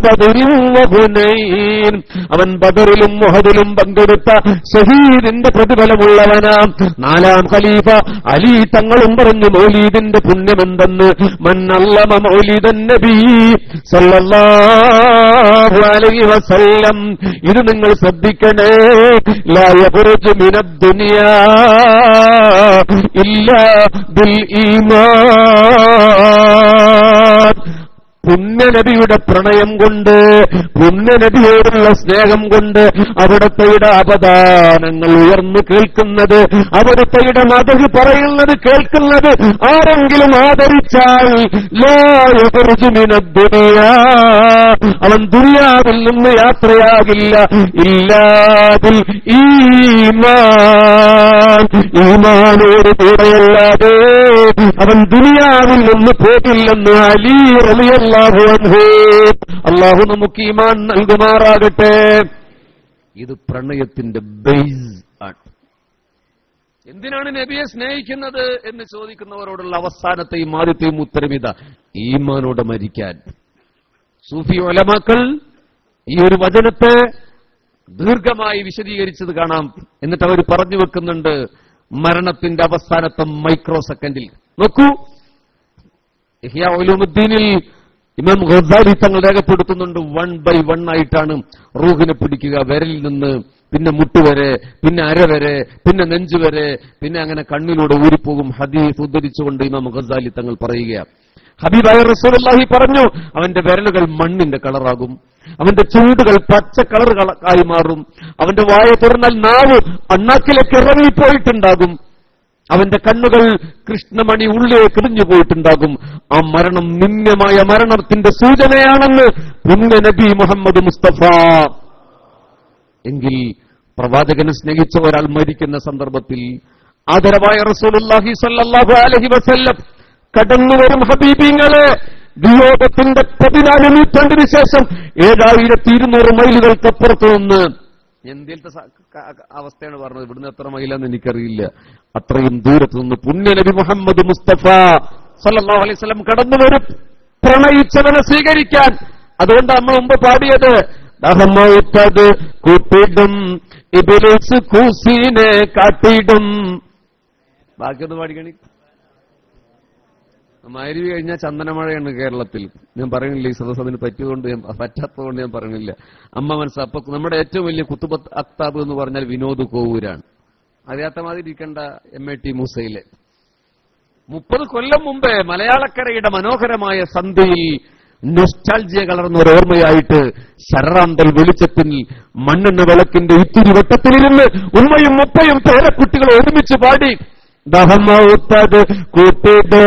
ബദറിൻ വഹുനൈൻ, അവൻ ബദറിലും മുഹദിലും പങ്കെടുത്ത ഷഹീദിന്റെ പ്രതിഫലമുള്ളവനാം. നാലാം ഖലീഫ അലി തങ്ങളും പറഞ്ഞു, മൗലീദിന്റെ പുണ്യമെന്തെന്ന്. മൻ അല്ലമ മൗലിദൻ നബി സല്ലല്ലാഹു അലൈഹി വസല്ലം. ഇത് നിങ്ങൾ ശ്രദ്ധിക്കണേ. ലാ യഖ്റുജു മിനദ് ദുനിയാ ഇല്ലാ ബിൽ ഈമാൻ. പുണ്യനബിയുടെ പ്രണയം കൊണ്ട്, പുണ്യനബിയോടുള്ള സ്നേഹം കൊണ്ട് അവിടുത്തെയുടെ അപദാനങ്ങൾ ഉയർന്നു കേൾക്കുന്നത്, അവിടുത്തെയുടെ മദഹ് പറയുന്നത് കേൾക്കുന്നത് ആരെങ്കിലും ആദരിച്ചാൽ ലാ യഖ്റുജു മിനദ് ദുനിയാ, അവൻ ദുനിയാവിൽ നിന്ന് യാത്രയാകില്ല. ഇല്ലാ ബിൽ ഈമാൻ, ഈമാനോട് കൂടെയല്ലാതെ അവൻ ദുനിയാവിൽ നിന്ന് പോകില്ലെന്ന് അലി റളിയല്ലാഹു അൻഹു. അല്ലാഹു നമുക്ക് ഈമാൻ നൽകുമാറാകട്ടെ. ഇത് പ്രണയത്തിന്റെ ബേസ് ആണ്. എന്തിനാണ് നബിയെ സ്നേഹിക്കുന്നത് എന്ന് ചോദിക്കുന്നവരോടുള്ള അവസാനത്തെയും ആദ്യത്തെയും ഉത്തരം ഇതാ, ഈമാനോടെ മരിക്കാൻ. സൂഫി ഉലമാക്കൾ ഈ ഒരു വചനത്തെ ദീർഘമായി വിശദീകരിച്ചത് കാണാം. എന്നിട്ട് അവർ പറഞ്ഞു വെക്കുന്നുണ്ട് മരണത്തിന്റെ അവസാനത്തെ മൈക്രോ സെക്കൻഡിൽ. നോക്കൂ, ഇഹ്യാ ഉലൂമുദ്ദീനിൽ ഇമാം ഗസാലി തങ്ങൾ രേഖപ്പെടുത്തുന്നുണ്ട്, 1 by 1 ആയിട്ടാണ് റൂഹിനെ പിടിക്കുക. വിരലിൽ നിന്ന് പിന്നെ മുട്ടുവരെ, പിന്നെ അരവരെ, പിന്നെ നെഞ്ചുവരെ, പിന്നെ അങ്ങനെ കണ്ണിലൂടെ ഊരിപ്പോകും. ഹദീസ് ഉദ്ധരിച്ചുകൊണ്ട് ഇമാം ഗസാലി തങ്ങൾ പറയുകയാണ്, ഹബീബായ റസൂലുള്ളാഹി പറഞ്ഞു, അവന്റെ വിരലുകൾ മണ്ണിന്റെ കളറാകും, അവന്റെ ചൂടുകൾ പച്ച കളറായി മാറും, അവന്റെ വായ തുറന്നാൽ നാവ് അണ്ണാക്കിലേക്ക് ഇറങ്ങിപ്പോയിട്ടുണ്ടാകും, അവന്റെ കണ്ണുകൾ കൃഷ്ണമണി ഉള്ളിലേക്ക് എറിഞ്ഞു പോയിട്ടുണ്ടാകും. ആ മരണം നിന്ദ്യമായ മരണത്തിന്റെ സൂചനയാണെന്ന് പുണ്യ നബി മുഹമ്മദ് മുസ്തഫ. എങ്കിൽ പ്രവാചകനെ സ്നേഹിച്ച ഒരാൾ മരിക്കുന്ന സന്ദർഭത്തിൽ ആദരവായ റസൂലുള്ളാഹി സ്വല്ലല്ലാഹു അലൈഹി വസല്ലം കടന്നുവരും. ഹബീബിങ്ങളെ, വിയോഗത്തിന്റെ 14 നൂറ്റാണ്ടിന് ശേഷം 7200 മൈലുകൾക്കപ്പുറത്ത് നിന്ന്, എന്തിലത്തെ അവസ്ഥയാണ് പറഞ്ഞത്, ഇവിടുന്ന് എത്ര മൈലാന്ന് എനിക്കറിയില്ല, അത്രയും ദൂരത്ത് നിന്ന് പുണ്യ നബി മുഹമ്മദ് മുസ്തഫ സല്ലല്ലാഹു അലൈഹി വസല്ലം കടന്നുവരും പ്രണയിച്ചവനെ സ്വീകരിക്കാൻ. അതുകൊണ്ട് നമ്മൾ മുമ്പ് പാടിയത്, ദഹമൗത്തത് കൂട്ടിടും ഇബ്ലീസ് കൂസീനെ കാട്ടിടും. ബാക്കിയൊന്ന് പാടിക്കണി. മഗ്‌രിബ് കഴിഞ്ഞാൽ ചന്ദനമഴയാണ് കേരളത്തിൽ. ഞാൻ പറയുന്നില്ല, ഈ സദസ് അതിന് പറ്റാത്തതുകൊണ്ട് ഞാൻ പറയുന്നില്ല. അമ്മ മനസ്സ്. അപ്പൊ നമ്മുടെ ഏറ്റവും വലിയ കുത്തുബത്ത് അക്താബ് എന്ന് പറഞ്ഞാൽ വിനോദ് കോവൂരാണ്. അറിയാത്ത മാതിരി ഇരിക്കേണ്ട MAT മൂസയിലെ 30 കൊല്ലം മുമ്പേ മലയാളക്കരയുടെ മനോഹരമായ സന്ധ്യയിൽ നൊസ്റ്റാൾജിയ കലർന്ന ഒരു ഓർമ്മയായിട്ട് ശരറാന്തൽ വെളിച്ചത്തിൽ മണ്ണെണ്ണ വിളക്കിന്റെ ഇത്തിരി വട്ടത്തിലിരുന്ന് ഉമ്മയും മുപ്പയും പേരക്കുട്ടികൾ ഒരുമിച്ച് പാടി, ദഹമൗത്തത് കൂട്ടിടും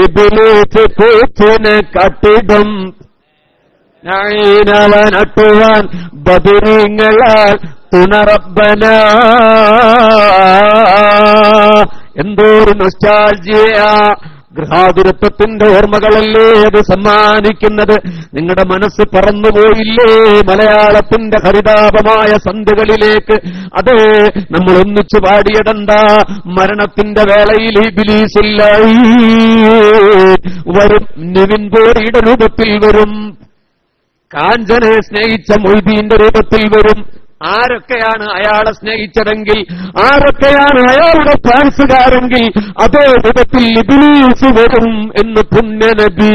ഇബ്ലീസ് കൂസിനെ കാട്ടിടും, നട്ടുവാൻ ബദരീങ്ങളാൽ തുണറബ്ബന. എന്തോരു നൊസ്റ്റാൾജിയ, ഗൃഹാതുരത്വത്തിന്റെ ഓർമ്മകളല്ലേ അത് സമ്മാനിക്കുന്നത്. നിങ്ങളുടെ മനസ്സ് പറന്നുപോയില്ലേ മലയാളത്തിന്റെ ഹരിതാപമായ സന്ധ്യകളിലേക്ക്? അതേ, നമ്മൾ ഒന്നിച്ചു പാടിയതെന്താ? മരണത്തിന്റെ വേളയിൽ ഇബ്ലീസില്ല വരും, നിവിൻ പോളിയുടെ രൂപത്തിൽ വരും, കാഞ്ചനെ സ്നേഹിച്ച മൊയ്തീന്റെ രൂപത്തിൽ വരും. ആരൊക്കെയാണ് അയാളെ സ്നേഹിച്ചതെങ്കിൽ, ആരൊക്കെയാണ് അയാളുടെ ഫാൻസുകാരെങ്കിൽ, അതേ രൂപത്തിൽ ഇബ്ലീസ് വരും എന്ന് പുണ്യനബി.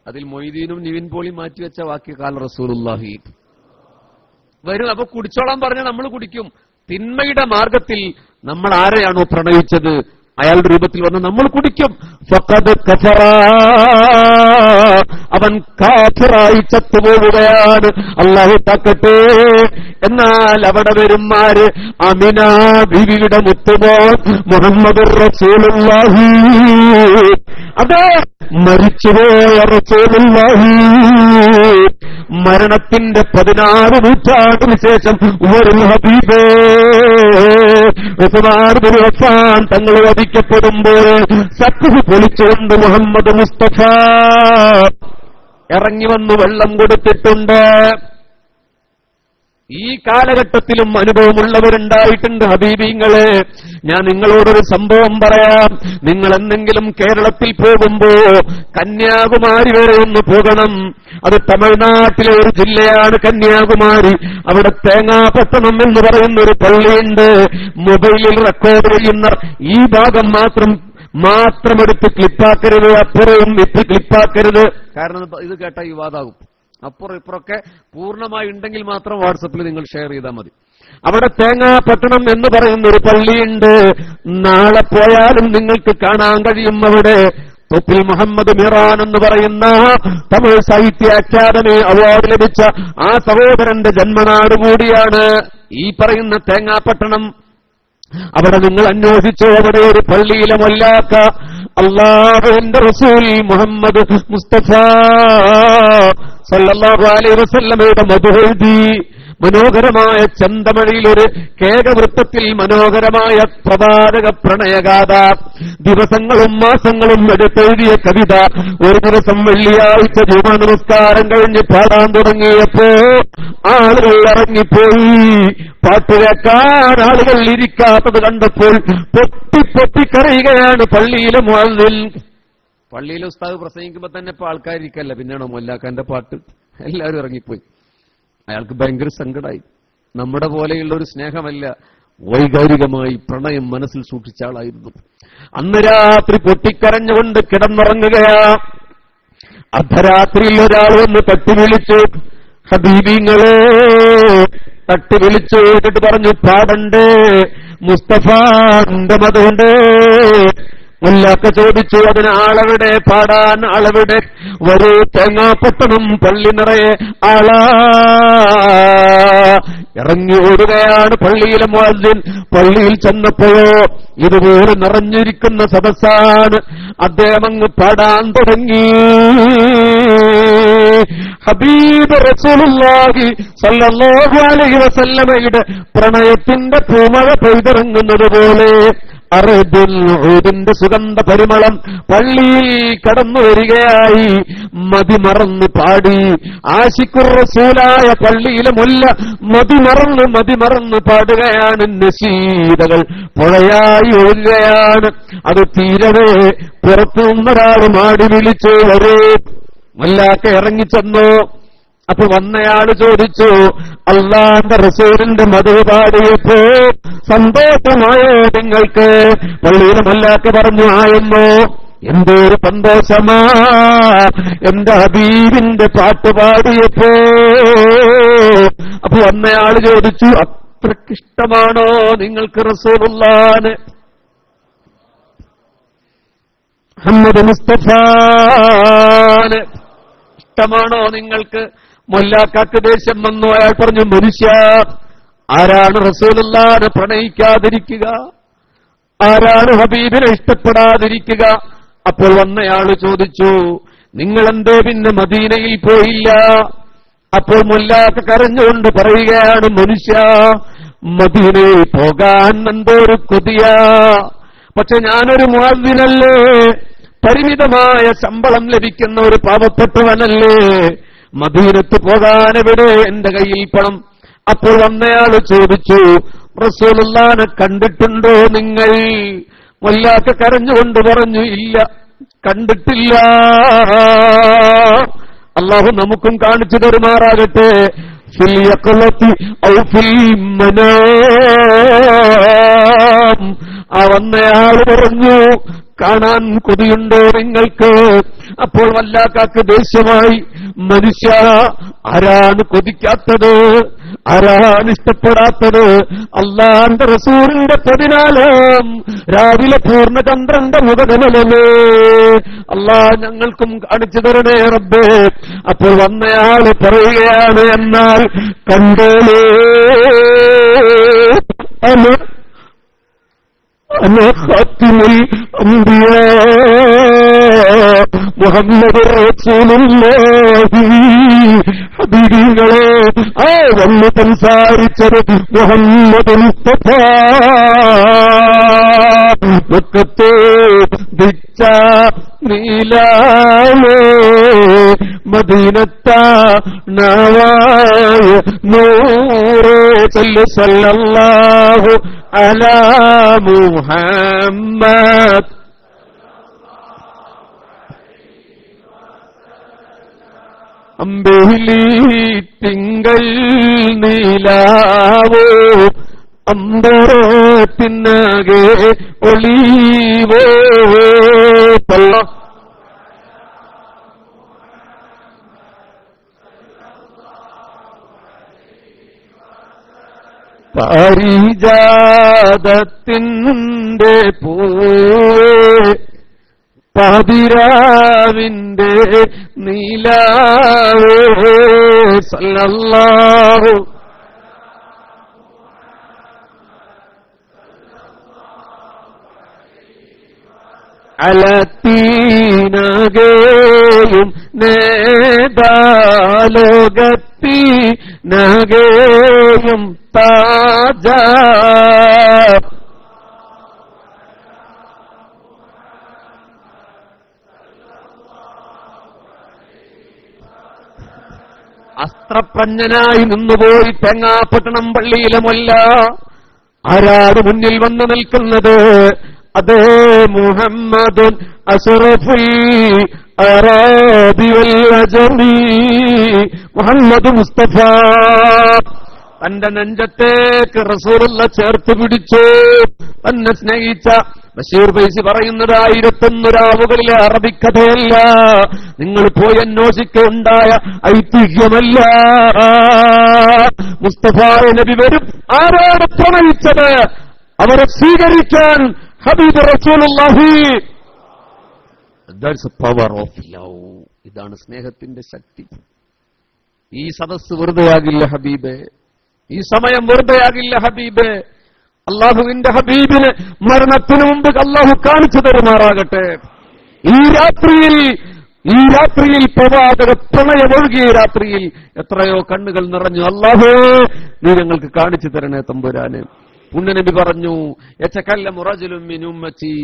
അതിൽ മൊയ്തീനും നിവിൻ പോളിയും മാറ്റിവെച്ച വാക്യ കാല റസൂലുള്ളാഹി വരും. അപ്പൊ കുടിച്ചോളാൻ പറഞ്ഞ നമ്മൾ കുടിക്കും. തിന്മയുടെ മാർഗത്തിൽ നമ്മൾ ആരെയാണോ പ്രണയിച്ചത് അയാളുടെ രൂപത്തിൽ വന്ന് നമ്മൾ കുടിക്കും. ഫഖദ് കഫറ, അവൻ കാഫിറായി ചത്തുപോവുകയാണ്. അല്ലാഹു തക്കട്ടെ. എന്നാൽ അവിടെ വരുമാര്? അമിന ബീവിയുടെ മുത്തുമോൻ മുഹമ്മദുർ റസൂലുള്ളാഹി. അതെ, മരിച്ചുപോയ റസൂലുള്ളാഹി മരണത്തിന്റെ 16 നൂറ്റാണ്ടിന് ശേഷം ഒരു ഹബീബേ ഉസ്മാൻ ബിൻ അഫ്ഫാൻ തങ്ങൾ വധിക്കപ്പെടുമ്പോൾ സഖ്ഫ് പൊളിച്ചുകൊണ്ട് മുഹമ്മദ് മുസ്തഫ ഇറങ്ങി വന്നു വെള്ളം കൊടുത്തിട്ടുണ്ട്. ഈ കാലഘട്ടത്തിലും അനുഭവമുള്ളവരുണ്ടായിട്ടുണ്ട് ഹബീബിങ്ങളെ. ഞാൻ നിങ്ങളോടൊരു സംഭവം പറയാം. നിങ്ങൾ എന്തെങ്കിലും കേരളത്തിൽ പോകുമ്പോ കന്യാകുമാരി വരെ ഒന്ന് പോകണം. അത് തമിഴ്നാട്ടിലെ ഒരു ജില്ലയാണ് കന്യാകുമാരി. അവിടെ തേങ്ങാപട്ടണം എന്ന് പറയുന്ന ഒരു പള്ളിയുണ്ട്. മൊബൈലിൽ റെക്കോർഡ് ചെയ്യുന്ന ഈ ഭാഗം മാത്രം എടുത്ത് ക്ലിപ്പാക്കരുത്, അപ്പുറവും ഇട്ട് ക്ലിപ്പാക്കരുത്. കാരണം ഇത് കേട്ടാ വിവാദമാകും. അപ്പുറം ഇപ്പുറമൊക്കെ പൂർണ്ണമായി ഉണ്ടെങ്കിൽ മാത്രം വാട്സപ്പിൽ നിങ്ങൾ ഷെയർ ചെയ്താൽ മതി. അവിടെ തേങ്ങാപട്ടണം എന്ന് പറയുന്ന ഒരു പള്ളിയുണ്ട്. നാളെ പോയാലും നിങ്ങൾക്ക് കാണാൻ കഴിയും. അവിടെ തൊപ്പിൽ മുഹമ്മദ് മിറാൻ എന്ന് പറയുന്ന തമിഴ് സാഹിത്യ അക്കാദമി അവാർഡ് ലഭിച്ച ആ സഹോദരന്റെ ജന്മനാട് കൂടിയാണ് ഈ പറയുന്ന തേങ്ങാപട്ടണം. അവിടെ നിങ്ങൾ അന്വേഷിച്ചു. അവിടെ ഒരു പള്ളിയിലെ മൊല്ലാക്ക അല്ലാഹുവിന്റെ റസൂൽ മുഹമ്മദ് മുസ്തഫ സല്ലല്ലാഹു അലൈഹി വസല്ലമയുടെ മദ്ഹൂദി മനോഹരമായ ചന്തമഴയിലൊരു കേകവൃത്തത്തിൽ മനോഹരമായ പ്രവാചക പ്രണയഗാഥ, ദിവസങ്ങളും മാസങ്ങളും എടുത്തെഴുതിയ കവിത. ഒരു ദിവസം വെള്ളിയാഴ്ച ജുമാ നമസ്കാരം കഴിഞ്ഞ് പാടാൻ തുടങ്ങിയപ്പോ ആളുകൾ ഇറങ്ങിപ്പോയി. പാട്ട് കേൾക്കാൻ ആളുകൾ ഇരിക്കാത്തത് കണ്ടപ്പോൾ പൊട്ടിക്കരയുകയാണ് പള്ളിയിലെ മുഅദ്ദിൻ. പള്ളിയിലെ ഉസ്താദ് പ്രസംഗിക്കുമ്പോ തന്നെ ഇപ്പൊ ആൾക്കാരിക്കല്ല, പിന്നെയാണോ മൊല്ലാക്കാന്റെ പാട്ട്? എല്ലാവരും ഇറങ്ങിപ്പോയി. അയാൾക്ക് ഭയങ്കര സങ്കടമായി. നമ്മുടെ പോലെയുള്ള ഒരു സ്നേഹമല്ല, വൈകാരികമായി പ്രണയം മനസ്സിൽ സൂക്ഷിച്ച ആളായിരുന്നു. അന്ന് രാത്രി പൊട്ടിക്കരഞ്ഞുകൊണ്ട് കിടന്നുറങ്ങുകയാ. അർദ്ധരാത്രിയിൽ ഒരാൾ വന്ന് തട്ടി വിളിച്ചു, ഹബീബിങ്ങളെ തട്ടി വിളിച്ചു കേട്ടിട്ട് പറഞ്ഞു, പാടണ്ടേ മുസ്തഫാന്റെ മതമുണ്ട്. മുല്ലാക്ക ചോദിച്ചു, അതിന് ആളവിടെ, പാടാൻ ആളവിടെ? വരൂ, തേങ്ങാപ്പട്ടണം പള്ളി നിറയെ ആളാ. ഇറങ്ങി ഓടുകയാണ് പള്ളിയിലെ മുഅദ്ദിൻ. പള്ളിയിൽ ചെന്നപ്പോഴോ ഇതുപോലെ നിറഞ്ഞിരിക്കുന്ന സദസ്സാണ്. അദ്ദേഹം അങ്ങ് പാടാൻ തുടങ്ങി. ഹബീബ് റസൂലുള്ളാഹി സ്വല്ലല്ലാഹു അലൈഹി വസല്ലമയുടെ പ്രണയത്തിന്റെ പൂമഴ പെയ്തിറങ്ങുന്നത് പോലെ അറബിൽ ഊദിന്റെ സുഗന്ധ പരിമളം പള്ളിയിൽ കടന്നു വരികയായി. മതിമറന്ന് പാടി ആശിഖുർ റസൂലായ പള്ളിയിലെ മുല്ല മതിമറന്ന് പാടുകയാണ്. നശീദകൾ പുഴയായി ഒഴുകുകയാണ്. അത് തീരവേ പുറത്തുനിന്നൊരാൾ മാടി വിളിച്ചു, വരൂ. മുല്ലാക്ക ഇറങ്ങിച്ചെന്നു. അപ്പൊ വന്നയാള് ചോദിച്ചു, അല്ലാഹുവിന്റെ റസൂലിന്റെ മധു പാടിയപ്പോ സന്തോഷമായോ നിങ്ങൾക്ക്? പള്ളിയിലെ മുല്ലാക്ക പറഞ്ഞു, ആയെന്നോ. എന്തൊരു സന്തോഷമാ എന്റെ ഹബീബിന്റെ പാട്ട് പാടിയപ്പോ. അപ്പൊ വന്നയാള് ചോദിച്ചു, അത്രക്കിഷ്ടമാണോ നിങ്ങൾക്ക് റസൂലുള്ളാഹിനെ, മുഹമ്മദ് മുസ്തഫാനെ ഇഷ്ടമാണോ നിങ്ങൾക്ക്? മുല്ലാക്കാക്ക് ദേഷ്യം വന്നു. അയാൾ പറഞ്ഞു, മനുഷ്യ, ആരാണ് റസൂലുള്ളാഹിനെ പ്രണയിക്കാതിരിക്കുക? ആരാണ് ഹബീബിനെ ഇഷ്ടപ്പെടാതിരിക്കുക? അപ്പോൾ വന്നയാള് ചോദിച്ചു, നിങ്ങളെന്തേ പിന്നെ മദീനയിൽ പോയില്ല? അപ്പോൾ മുല്ലാക്ക കരഞ്ഞുകൊണ്ട് പറയുകയാണ്, മനുഷ്യ, മദീനയിൽ പോകാൻ എന്തോ ഒരു കൊതിയാ. പക്ഷെ ഞാനൊരു മുഅദ്ദിനല്ലേ, പരിമിതമായ ശമ്പളം ലഭിക്കുന്ന ഒരു പാവപ്പെട്ടവനല്ലേ, മദീനത്ത് പോകാനെവിടെ എന്റെ കയ്യിൽ പണം? അപ്പോൾ വന്നയാള് ചോദിച്ചു, റസൂലുള്ളാഹിനെ കണ്ടിട്ടുണ്ടോ നിങ്ങൾ? മുല്ലാക്ക കരഞ്ഞുകൊണ്ട് പറഞ്ഞു, ഇല്ല, കണ്ടിട്ടില്ല. അല്ലാഹു നമുക്കും കാണിച്ചു തരുമാറാകട്ടെ. ഫിൽ യഖ്ലത്തി ഔ ഫിൽ മനാം. ആ വന്നയാള് പറഞ്ഞു, കാണാൻ കൊതിയുണ്ടോ നിങ്ങൾക്ക്? അപ്പോൾ വല്ലാക്കാക്ക് ദേഷ്യമായി, മനുഷ്യ, ആരാണ് കൊതിക്കാത്തത്? ആരാണ് ഇഷ്ടപ്പെടാത്തത്? അല്ലാഹുവിന്റെ റസൂലിന്റെ 14 രാവിലെ പൂർണ്ണചന്ദ്രന്റെ മുഖകമലല്ലേ. അല്ലാഹ് ഞങ്ങൾക്കും കാണിച്ചു തരണേ റബ്ബേ. അപ്പോൾ വന്നയാള് പറയുകയാണ്, എന്നാൽ കണ്ടോളേ, أنا خاتم الأنبياء മുഹമ്മദ് റസൂലുള്ളാഹി. ഹബീബികളെ, ആ വന്ന് സംസാരിച്ചത് മുഹമ്മദ് മുസ്തഫ. മക്കത്തെ ദിച്ച നീലാലേ, മദീനത്ത നവായ നൂറേ. സല്ലല്ലാഹു അലാ മുഹമ്മദ്. അമ്പേലി തിങ്കൾ നീലാവോ, അമ്പരത്തിനകെ ഒളിവോ. പാരിജാതത്തിൻ്റെ പൂവേ, പാതിരാവിന്റെ നീലാവേ. സല്ലല്ലാഹു അലത്തീനകേയും നേതാലോകത്തീനകേയും താജ. അസ്ത്രപ്രജ്ഞനായി നിന്നുപോയി തേങ്ങാപ്പട്ടണം പള്ളിയിലെ മുല്ല. ആരാട് മുന്നിൽ വന്നു നിൽക്കുന്നത്? അതേ മുഹമ്മദുൻ അസ്റഫുൽ അറാബി വൽ അജമി, മുഹമ്മദ് മുസ്തഫ. തന്റെ നെഞ്ചത്തേക്ക് റസൂലുള്ള ചേർത്ത് പിടിച്ചു. തന്നെ സ്നേഹിച്ച ബഷീർ ഫൈസി പറയുന്നത് 101 രാവുകളിലെ അറബിക്കഥയല്ല, നിങ്ങൾ പോയി അന്വേഷിക്കുണ്ടായ ഐതിഹ്യമല്ല. മുസ്തഫ നബി വരും. ആരാണ് പ്രണയിച്ചത്? അവരെ സ്വീകരിക്കാൻ ഹബീബ് റസൂലുള്ളാഹി. That's A power of love. ഇതാണ് സ്നേഹത്തിന്റെ ശക്തി. ഈ സദസ്സ് വെറുതെയാകില്ല ഹബീബേ, ഈ സമയം വെറുതെയാകില്ല ഹബീബേ. അള്ളാഹുവിന്റെ ഹബീബിന് മരണത്തിനു മുമ്പ് അള്ളാഹു കാണിച്ചു തരുമാറാകട്ടെ. ഈ രാത്രിയിൽ പ്രവാചക പ്രണയമൊഴുകിയ രാത്രിയിൽ എത്രയോ കണ്ണുകൾ നിറഞ്ഞു. അല്ലാഹേ, നീ ഞങ്ങൾക്ക് കാണിച്ചു തരണേ തമ്പുരാനെ. പുണ്യനബി പറഞ്ഞു, യതകല്ലമു റജുലുൻ മിൻ ഉമ്മത്തി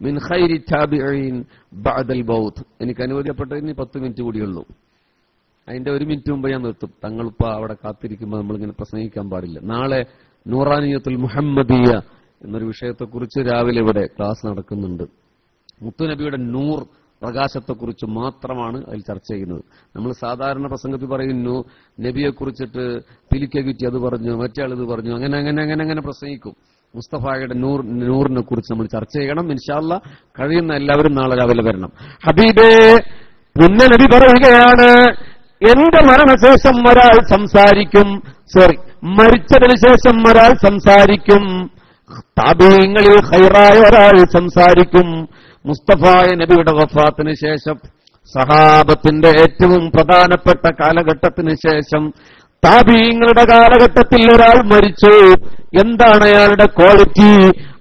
മിൻ ഖൈരി താബിഈൻ ബഅദൽ മൗത്ത്. എനിക്ക് അനുവദിക്കപ്പെട്ട ഇനി 10 മിനിറ്റ് കൂടിയുള്ളൂ. അതിന്റെ 1 മിനിറ്റ് മുമ്പ് ഞാൻ നിർത്തും. തങ്ങളിപ്പ അവിടെ കാത്തിരിക്കുമ്പോൾ നമ്മളിങ്ങനെ പ്രസംഗിക്കാൻ പാടില്ല. നാളെ നൂറാനിയത്തുൽ മുഹമ്മദിയ എന്നൊരു വിഷയത്തെക്കുറിച്ച് രാവിലെ ഇവിടെ ക്ലാസ് നടക്കുന്നുണ്ട്. മുത്തുനബിയുടെ നൂർ പ്രകാശത്തെക്കുറിച്ച് മാത്രമാണ് അതിൽ ചർച്ച ചെയ്യുന്നത്. നമ്മൾ സാധാരണ പ്രസംഗത്തിൽ പറയുന്നു നബിയെക്കുറിച്ചിട്ട് പിലിക്ക കിറ്റി അത് പറഞ്ഞു, മറ്റേ ആൾ ഇത് പറഞ്ഞു, അങ്ങനെ പ്രസംഗിക്കും. മുസ്തഫായുടെ നൂറിനെ കുറിച്ച് നമ്മൾ ചർച്ച ചെയ്യണം. ഇൻഷാ അല്ലാഹ് കഴിയുന്ന എല്ലാവരും നാളെ രാവിലെ വരണം. ഹബീബേ, പുണ്യനബി പറയുകയാണ്, എന്റെ മരണശേഷം ഒരാൾ സംസാരിക്കും. മരിച്ചതിന് ശേഷം ഒരാൾ സംസാരിക്കും. താബീങ്ങളിൽ ഖൈറായ ഒരാൾ സംസാരിക്കും. മുസ്തഫായ നബിയുടെ വഫാത്തിന് ശേഷം, സഹാബത്തിന്റെ ഏറ്റവും പ്രധാനപ്പെട്ട കാലഘട്ടത്തിന് ശേഷം, താബീങ്ങളുടെ കാലഘട്ടത്തിൽ ഒരാൾ മരിച്ചു. എന്താണ് അയാളുടെ ക്വാളിറ്റി?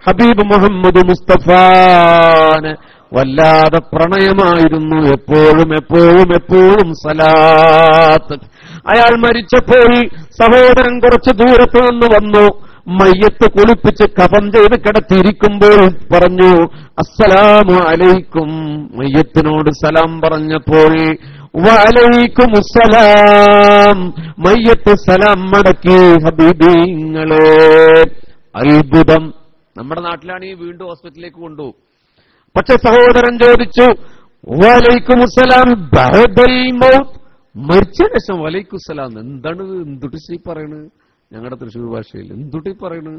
ഹബീബ് മുഹമ്മദ് മുസ്തഫാന് വല്ലാതെ പ്രണയമായിരുന്നു. എപ്പോഴും സലാത്ത്. അയാൾ മരിച്ചപ്പോൾ സഹോദരൻ കുറച്ച് ദൂരത്ത് നിന്ന് വന്നു. മയ്യത്ത് കുളിപ്പിച്ച് കഫൻ ചെയ്ത് കിടത്തിയിരിക്കുമ്പോൾ പറഞ്ഞു, അസ്സലാമു അലൈക്കും. മയ്യത്തിനോട് സലാം പറഞ്ഞപ്പോൾ വഅലൈക്കുമുസ്സലാം, മയ്യത്ത് സലാം മടക്കി. ഹബീബിങ്ങളെ, അത്ഭുതം. നമ്മുടെ നാട്ടിലാണ് ഈ വീണ്ടും ഹോസ്പിറ്റലിലേക്ക് കൊണ്ടുപോകും. പക്ഷെ സഹോദരൻ ചോദിച്ചു, വഅലൈക്കുമുസ്സലാം ബഅദൽ മൗത്ത്, മരിച്ച ശേഷം വഅലൈക്കുസ്സലാം എന്താണ്? എന്തുട്ടി ശ്രീ പറയണ്? ഞങ്ങളുടെ തൃശ്ശൂർ ഭാഷയിൽ എന്തുട്ടി പറയണ്?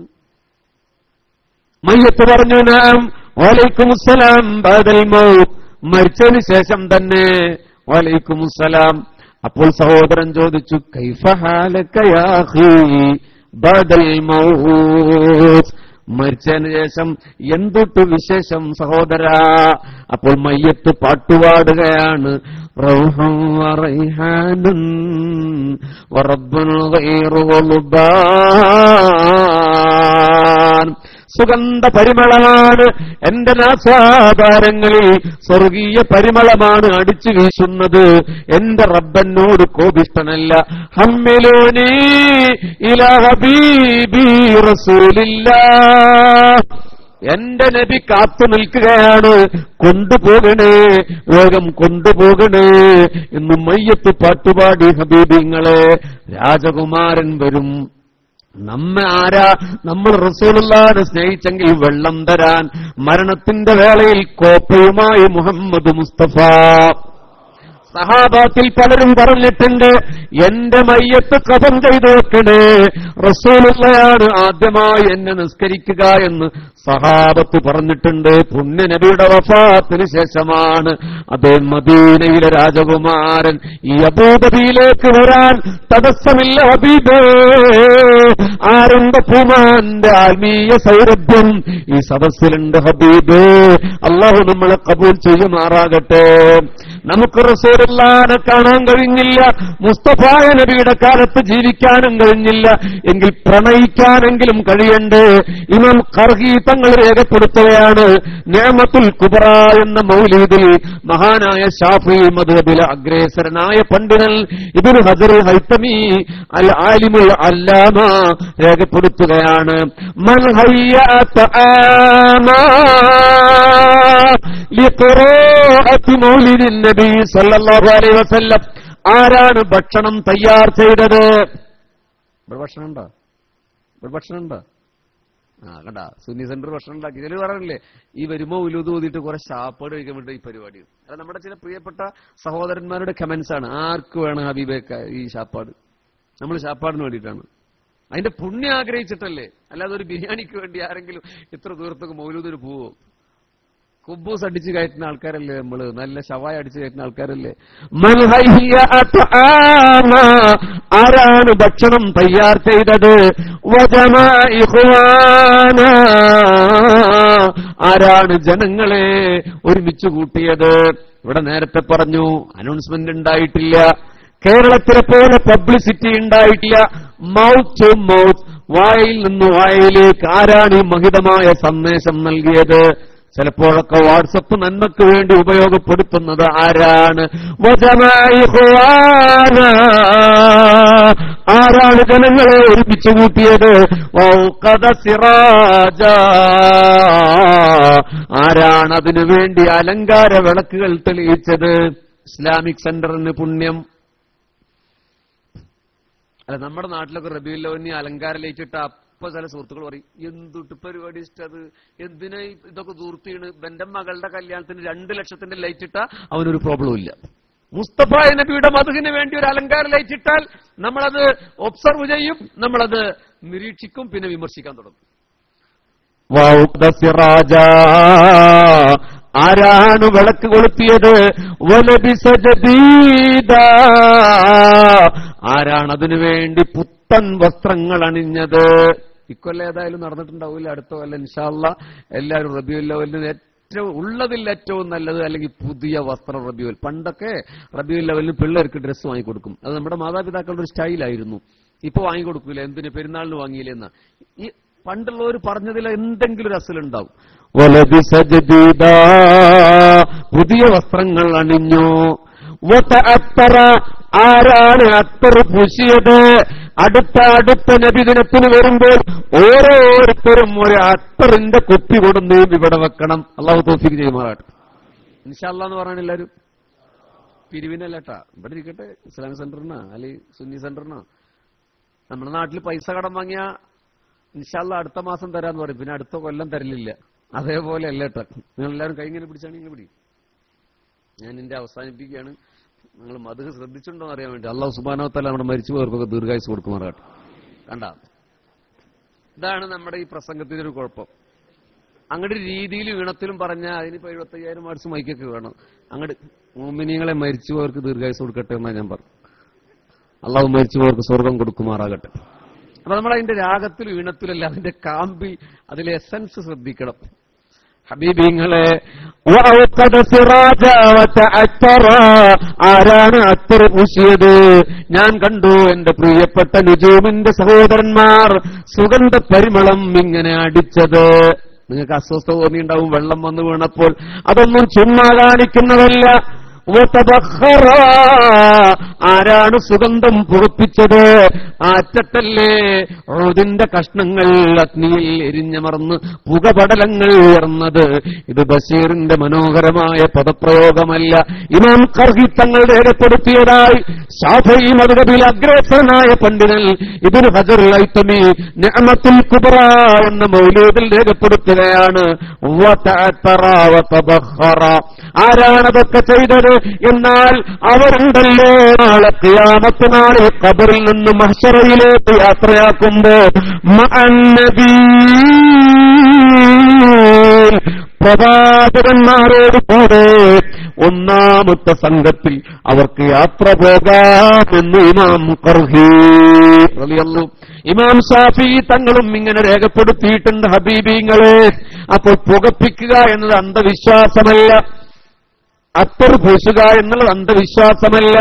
മയ്യത്ത് പറഞ്ഞു, നാം വഅലൈക്കുമുസ്സലാം ബഅദൽ മൗത്ത്, മരിച്ചതിന് ശേഷം തന്നെ വഅലൈക്കുമുസ്സലാം. അപ്പോൾ സഹോദരൻ ചോദിച്ചു, കൈഫ ഹാലക യാ അഖീ ബഅദൽ മൗത്ത്, മരിച്ചതിന് ശേഷം എന്തൊട്ട് വിശേഷം സഹോദരാ? അപ്പോൾ മയ്യത്ത് പാട്ടുപാടുകയാണ്, റൗഹൻ വറൈഹാനുൻ വറബ്ബുൻ ഗൈറു ളുബാൻ. സുഗന്ധ പരിമളമാണ് എന്റെ നാസാധാരങ്ങളിൽ, സ്വർഗീയ പരിമളമാണ് അടിച്ചു വീശുന്നത്. എന്റെ റബ്ബനോട് കോപിഷ്ഠനല്ല. ഹമ്മിലൂനി ഇലാ ഹബീബി റസൂലില്ലാഹ്, എന്റെ നബി കാത്തു നിൽക്കുകയാണ്, കൊണ്ടുപോകണേ, വേഗം കൊണ്ടുപോകണേ എന്ന് മയ്യത്ത് പാട്ടുപാടി. ഹബീബിങ്ങളെ, രാജകുമാരൻ വരും. നമ്മൾ റസൂലുള്ളാഹിനെ സ്നേഹിച്ചെങ്കിൽ വെള്ളം തരാൻ മരണത്തിന്റെ വേളയിൽ കോപ്പയുമായി മുഹമ്മദ് മുസ്തഫ. സഹാബാത്തിൽ പലരും പറഞ്ഞിട്ടുണ്ട്, എന്റെ മയ്യത്ത് കഫൻ ചെയ്തു വെക്കണേ, റസൂലുള്ളാഹിയാണ് ആദ്യമായി എന്നെ നിസ്കരിക്കുക എന്ന് സഹാബത്ത് പറഞ്ഞിട്ടുണ്ട്. പുണ്യനബിയുടെ വഫാത്തിന് ശേഷമാണ് അതേ മദീനയിലെ രാജകുമാരൻ ഈ അബൂദബിയിലേക്ക് വരാൻ തടസ്സമില്ല. ഹബീബേ, ആരംഭപൂമാന്റെ ആത്മീയ സൗരഭ്യം ഈ സദസ്സിലുണ്ട്. ഹബീബേ, അല്ലാഹു നമ്മളെ കബൂൽ ചെയ്യുമാറാകട്ടെ. നമുക്ക് റസൂലുള്ളാഹിനെ കാണാൻ കഴിഞ്ഞില്ല, മുസ്തഫായ നബിയുടെ കാലത്ത് ജീവിക്കാനും കഴിഞ്ഞില്ല, എങ്കിൽ പ്രണയിക്കാനെങ്കിലും കഴിയണ്ടേ? ഇമാം ഖർഹി തങ്ങൾ രേഖപ്പെടുത്തുകയാണ്, നിഅമത്തുൽ കുബ്ര എന്ന മൗലിദിൽ മഹാനായ ശാഫിഈ മദ്ഹബിലെ അഗ്രേസരനായ പണ്ഡിതൻ ഇബ്നു ഹജർ ഹൈതമി അൽ ആലിമുൽ അല്ലാമ രേഖപ്പെടുത്തുകയാണ്, മൻ ഹയ്യഅത ആമാ ലിഖിറാഅത്തി മൗലിദിൻ നബി സല്ലല്ലാഹു അലൈഹി വസല്ലം. ആരാണ് ഭക്ഷണം തയ്യാർ ചെയ്തത്? ഭക്ഷണം ഉണ്ടോ? കണ്ടാ, സുന്നി സെന്റർ ഭക്ഷണം ഉണ്ടാക്കി. ചിലർ പറഞ്ഞില്ലേ, ഈ വരുമ്പോ ഉലൂദ് ഊതിയിട്ട് കുറെ ഷാപ്പാട് കഴിക്കാൻ വേണ്ടി ഈ പരിപാടി. അത് നമ്മുടെ ചില പ്രിയപ്പെട്ട സഹോദരന്മാരുടെ കമന്റ്സ് ആണ്. ആർക്ക് വേണം ഹബീബേക്ക ഈ ഷാപ്പാട്? നമ്മൾ ഷാപ്പാടിന് വേണ്ടിയിട്ടാണ്, അതിന്റെ പുണ്യം ആഗ്രഹിച്ചിട്ടല്ലേ, അല്ലാതെ ഒരു ബിരിയാണിക്ക് വേണ്ടി ആരെങ്കിലും ഇത്ര ദൂരത്തൊക്കെ മൗലൂദിന് പോവോ? കുബൂസ് അടിച്ചു കയറ്റുന്ന ആൾക്കാരല്ലേ നമ്മള്, നല്ല ഷവായ അടിച്ചു കയറ്റുന്ന ആൾക്കാരല്ലേ. ആരാണ് ഭക്ഷണം തയ്യാർ ചെയ്തത്? ആരാണ് ജനങ്ങളെ ഒരുമിച്ച് കൂട്ടിയത്? ഇവിടെ നേരത്തെ പറഞ്ഞു അനൗൺസ്മെന്റ് ഉണ്ടായിട്ടില്ല, കേരളത്തിലെ പോലെ പബ്ലിസിറ്റി ഉണ്ടായിട്ടില്ല. മൗത്ത് ടു മൗത്ത്, വായിൽ നിന്ന് വായിലേക്ക്. ആരാണ് ഈ മഹിതമായ സന്ദേശം നൽകിയത്? ചിലപ്പോഴൊക്കെ വാട്സപ്പ് നന്മക്ക് വേണ്ടി ഉപയോഗപ്പെടുത്തുന്നത് ആരാണ്? ആരാണ് ജനങ്ങളെ ഒരുമിച്ച് കൂട്ടിയത്? ആരാണ് അതിനു വേണ്ടി അലങ്കാര വിളക്കുകൾ തെളിയിച്ചത്? ഇസ്ലാമിക് സെന്ററിന് പുണ്യം. അല്ല, നമ്മുടെ നാട്ടിലൊക്കെ റബീഉൽ അവ്വലിന് അലങ്കാര ലയിച്ചിട്ട അപ്പൊ ചില സുഹൃത്തുക്കൾ പറയും, എന്തുട്ട് പരിപാടി ഇഷ്ടത്, എന്തിനാ ഇതൊക്കെ ദൂർത്തിയാണ്? എന്റെ മകളുടെ കല്യാണത്തിന് 2 ലക്ഷത്തിന്റെ ലൈറ്റിട്ട അവനൊരു പ്രോബ്ലവും ഇല്ല. മുസ്തഫ നബിയുടെ മദ്ഹിന് വേണ്ടി ഒരു അലങ്കാര ലൈറ്റിട്ടാൽ നമ്മളത് ഒബ്സർവ് ചെയ്യും, നമ്മളത് നിരീക്ഷിക്കും, പിന്നെ വിമർശിക്കാൻ തുടങ്ങും. ആരാണ് വിളക്ക് കൊളുത്തിയത്? ആരാണ് അതിനു വേണ്ടി പുത്തൻ വസ്ത്രങ്ങൾ അണിഞ്ഞത്? ഇക്കൊല്ലം ഏതായാലും നടന്നിട്ടുണ്ടാവില്ല, അടുത്ത കൊല്ലം ഇൻഷാ അല്ലാഹ് എല്ലാവരും റബീഉൽ അവ്വലിന് ഏറ്റവും ഉള്ളതിൽ ഏറ്റവും നല്ലത് അല്ലെങ്കിൽ പുതിയ വസ്ത്രം റബീഉൽ. പണ്ടൊക്കെ റബീഉൽ അവ്വലിന് പിള്ളേർക്ക് ഡ്രസ്സ് വാങ്ങിക്കൊടുക്കും, അത് നമ്മുടെ മാതാപിതാക്കളുടെ ഒരു സ്റ്റൈലായിരുന്നു. ഇപ്പൊ വാങ്ങിക്കൊടുക്കൂല, എന്തിന് പെരുന്നാളിന് വാങ്ങിയില്ലെന്ന്. ഈ പണ്ടുള്ളവർ പറഞ്ഞതിൽ എന്തെങ്കിലും ഒരു അസലുണ്ടാവും. പുതിയ വസ്ത്രങ്ങൾ അണിഞ്ഞു. ആരാണ് അത്തർ പൂശിയത്? അടുത്ത നബിദിനത്തിന് വരുമ്പോൾ ഓരോരുത്തരും ഒരു അത്തറിന്റെ കുപ്പി കൊടുന്ന് ഇവിടെ വെക്കണം. അള്ളാഹു തൗഫീഖ് ചെയ്യുമാറാട്ടെ. ഇൻഷാ അല്ലാഹ് എന്ന് പറഞ്ഞാൽ എല്ലാവരും പിരിവിനല്ലേട്ടാ, ഇവിടെ ഇരിക്കട്ടെ, ഇസ്ലാമിക് സെന്ററിനാ അല്ലെങ്കിൽ സുന്നി സെന്ററിനാ. നമ്മുടെ നാട്ടിൽ പൈസ കടം വാങ്ങിയ ഇൻഷാ അല്ലാഹ് അടുത്ത മാസം തരാന്ന് പറയും, പിന്നെ അടുത്ത കൊല്ലം തരലില്ല. അതേപോലെ അല്ലേട്ടാ, നിങ്ങൾ എല്ലാവരും കൈങ്ങനെ പിടിച്ചാണ് ഇങ്ങനെ പിടി. ഞാൻ എന്റെ അവസാനിപ്പിക്കുകയാണ്. നിങ്ങൾ മദ്ഹ് ശ്രദ്ധിച്ചിട്ടുണ്ടോ എന്ന് അറിയാൻ വേണ്ടി. അല്ലാഹു സുബ്ഹാനഹു വ തആല നമ്മുടെ മരിച്ചുപോയവർക്കൊക്കെ ദീർഘായുസ്സ് കൊടുക്കുമാറാട്ടെ. കണ്ട, ഇതാണ് നമ്മുടെ ഈ പ്രസംഗത്തിന്റെ ഒരു കുഴപ്പം. അങ്ങോട്ട് രീതിയിലും ഈണത്തിലും പറഞ്ഞാൽ അതിനിപ്പോ 75,000 വാട്സ് മൈക്കൊക്കെ വേണം. അങ്ങോട്ട് മുഅ്മിനീങ്ങളെ മരിച്ചുപോയവർക്ക് ദീർഘായുസ്സ് കൊടുക്കട്ടെ എന്നാണ് ഞാൻ പറഞ്ഞു. അല്ലാഹു മരിച്ചുപോയവർക്ക് സ്വർഗം കൊടുക്കുമാറാകട്ടെ. അപ്പൊ നമ്മളതിന്റെ രാഗത്തിലും ഈണത്തിലല്ല, അതിന്റെ കാമ്പി, അതിലെ എസൻസ് ശ്രദ്ധിക്കണം. ഹബീബിങ്ങളെ, ആരാണ് അത്തർ പൂശിയത്? ഞാൻ കണ്ടു എന്റെ പ്രിയപ്പെട്ട നുജൂമിന്റെ സഹോദരന്മാർ സുഗന്ധ പരിമളം ഇങ്ങനെ അടിച്ചത്. നിങ്ങൾക്ക് അസ്വസ്ഥത തോന്നിയുണ്ടാവും വെള്ളം വന്നു വീണപ്പോൾ. അതൊന്നും ചുമ്മാ കാണിക്കുന്നതല്ല. ആരാണ് സുഗന്ധം പുറപ്പിച്ചത്? ആറ്റത്തല്ലേ ഉദിന്റെ കഷ്ണങ്ങൾ അഗ്നിയിൽ എരിഞ്ഞമർന്ന് പുകപടലങ്ങൾ ഉയർന്നത്. ഇത് ബഷീറിന്റെ മനോഹരമായ പദപ്രയോഗമല്ല, ഇമാം ഖർഹി തങ്ങൾ രേഖപ്പെടുത്തിയതായി ശാഫഈ മദ്ഹബിൽ അഗ്രേസരനായ പണ്ഡിതൻ ഇബ്നു ഹജർ അൽ ഹൈതമി നിഅമത്തുൽ കുബ്ര എന്ന മൗലൂദിൽ രേഖപ്പെടുത്തുകയാണ്. ആരാണതൊക്കെ ചെയ്തത്? എന്നാൽ അവരുണ്ടല്ലോ നാളെ ഖിയാമത്ത് നാളിൽ ഖബറിൽ നിന്ന് മഹ്ശറയിലേക്ക് യാത്രയാക്കുമ്പോ പ്രവാചകന്മാരോട് കൂടെ ഒന്നാമത്തെ സംഘത്തിൽ അവർക്ക് യാത്ര പോകാമെന്ന് ഇമാം ഖർഹി റളിയല്ലാഹു. ഇമാം ശാഫിഈ തങ്ങളും ഇങ്ങനെ രേഖപ്പെടുത്തിയിട്ടുണ്ട്. ഹബീബിങ്ങളെ, അപ്പോൾ പുകപ്പിക്കുക എന്നത് അന്ധവിശ്വാസമല്ല, അത്തർ പൂശുക എന്നുള്ളത് അന്ധവിശ്വാസമല്ല,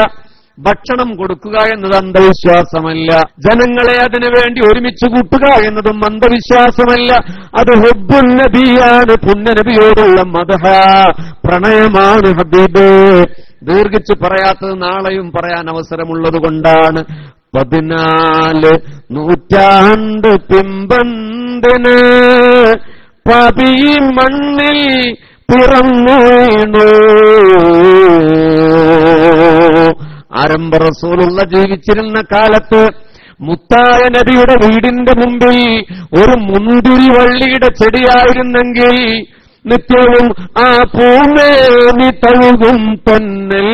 ഭക്ഷണം കൊടുക്കുക എന്നത് അന്ധവിശ്വാസമല്ല, ജനങ്ങളെ അതിനുവേണ്ടി ഒരുമിച്ച് കൂട്ടുക എന്നതും അന്ധവിശ്വാസമല്ല. അത് ഹുബ്ബുൻ നബിയാണ്, പുണ്യനബിയോടുള്ള മദ്ഹ, പ്രണയമാണ്. ഹബീബ് ദീർഘിച്ച് പറയാത്തത് നാളെയും പറയാൻ അവസരമുള്ളത് കൊണ്ടാണ്. 14 നൂറ്റാണ്ട് പിമ്പന്തിന് പബി മണ്ണിൽ പിറന്നു വീണു. ആരംഭ റസൂലുള്ള ജീവിച്ചിരുന്ന കാലത്ത് മുത്തായ നബിയുടെ വീടിന്റെ മുമ്പിൽ ഒരു മുന്തിരി വള്ളിയുടെ ചെടിയായിരുന്നെങ്കിൽ നിത്യവും ആ പൂമേനി തഴുകും പൊന്നൽ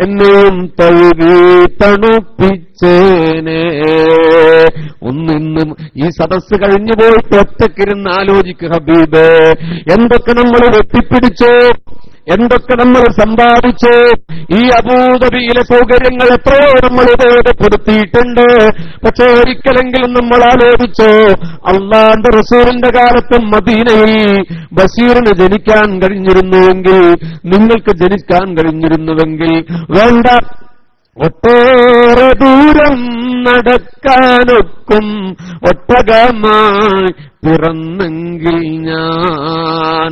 എന്നെയും തഴുകി തണുപ്പിച്ചേനെ. ഇന്നും ഈ സദസ്സ് കഴിഞ്ഞു പോയിട്ട് ഒറ്റക്കിരുന്ന് ആലോചിക്കുക ഹബീബേ, എന്തൊക്കെ നമ്മൾ വെട്ടിപ്പിടിച്ചോ, എന്തൊക്കെ നമ്മൾ സമ്പാദിച്ചോ, ഈ അബൂദബിയിലെ സൗകര്യങ്ങൾ എത്രയോ നമ്മൾ ഉപയോഗപ്പെടുത്തിയിട്ടുണ്ട്. പക്ഷെ ഒരിക്കലെങ്കിലും നമ്മൾ ആലോചിച്ചോ, അള്ളാന്റെ റസൂലിന്റെ കാലത്ത് മദീനയിൽ ബഷീറിന് ജനിക്കാൻ കഴിഞ്ഞിരുന്നുവെങ്കിൽ, നിങ്ങൾക്ക് ജനിക്കാൻ കഴിഞ്ഞിരുന്നുവെങ്കിൽ, വേണ്ട ഒട്ടേറെ ദൂരം നടക്കാനൊക്കും ഒട്ടകമായി പിറന്നെങ്കിൽ ഞാൻ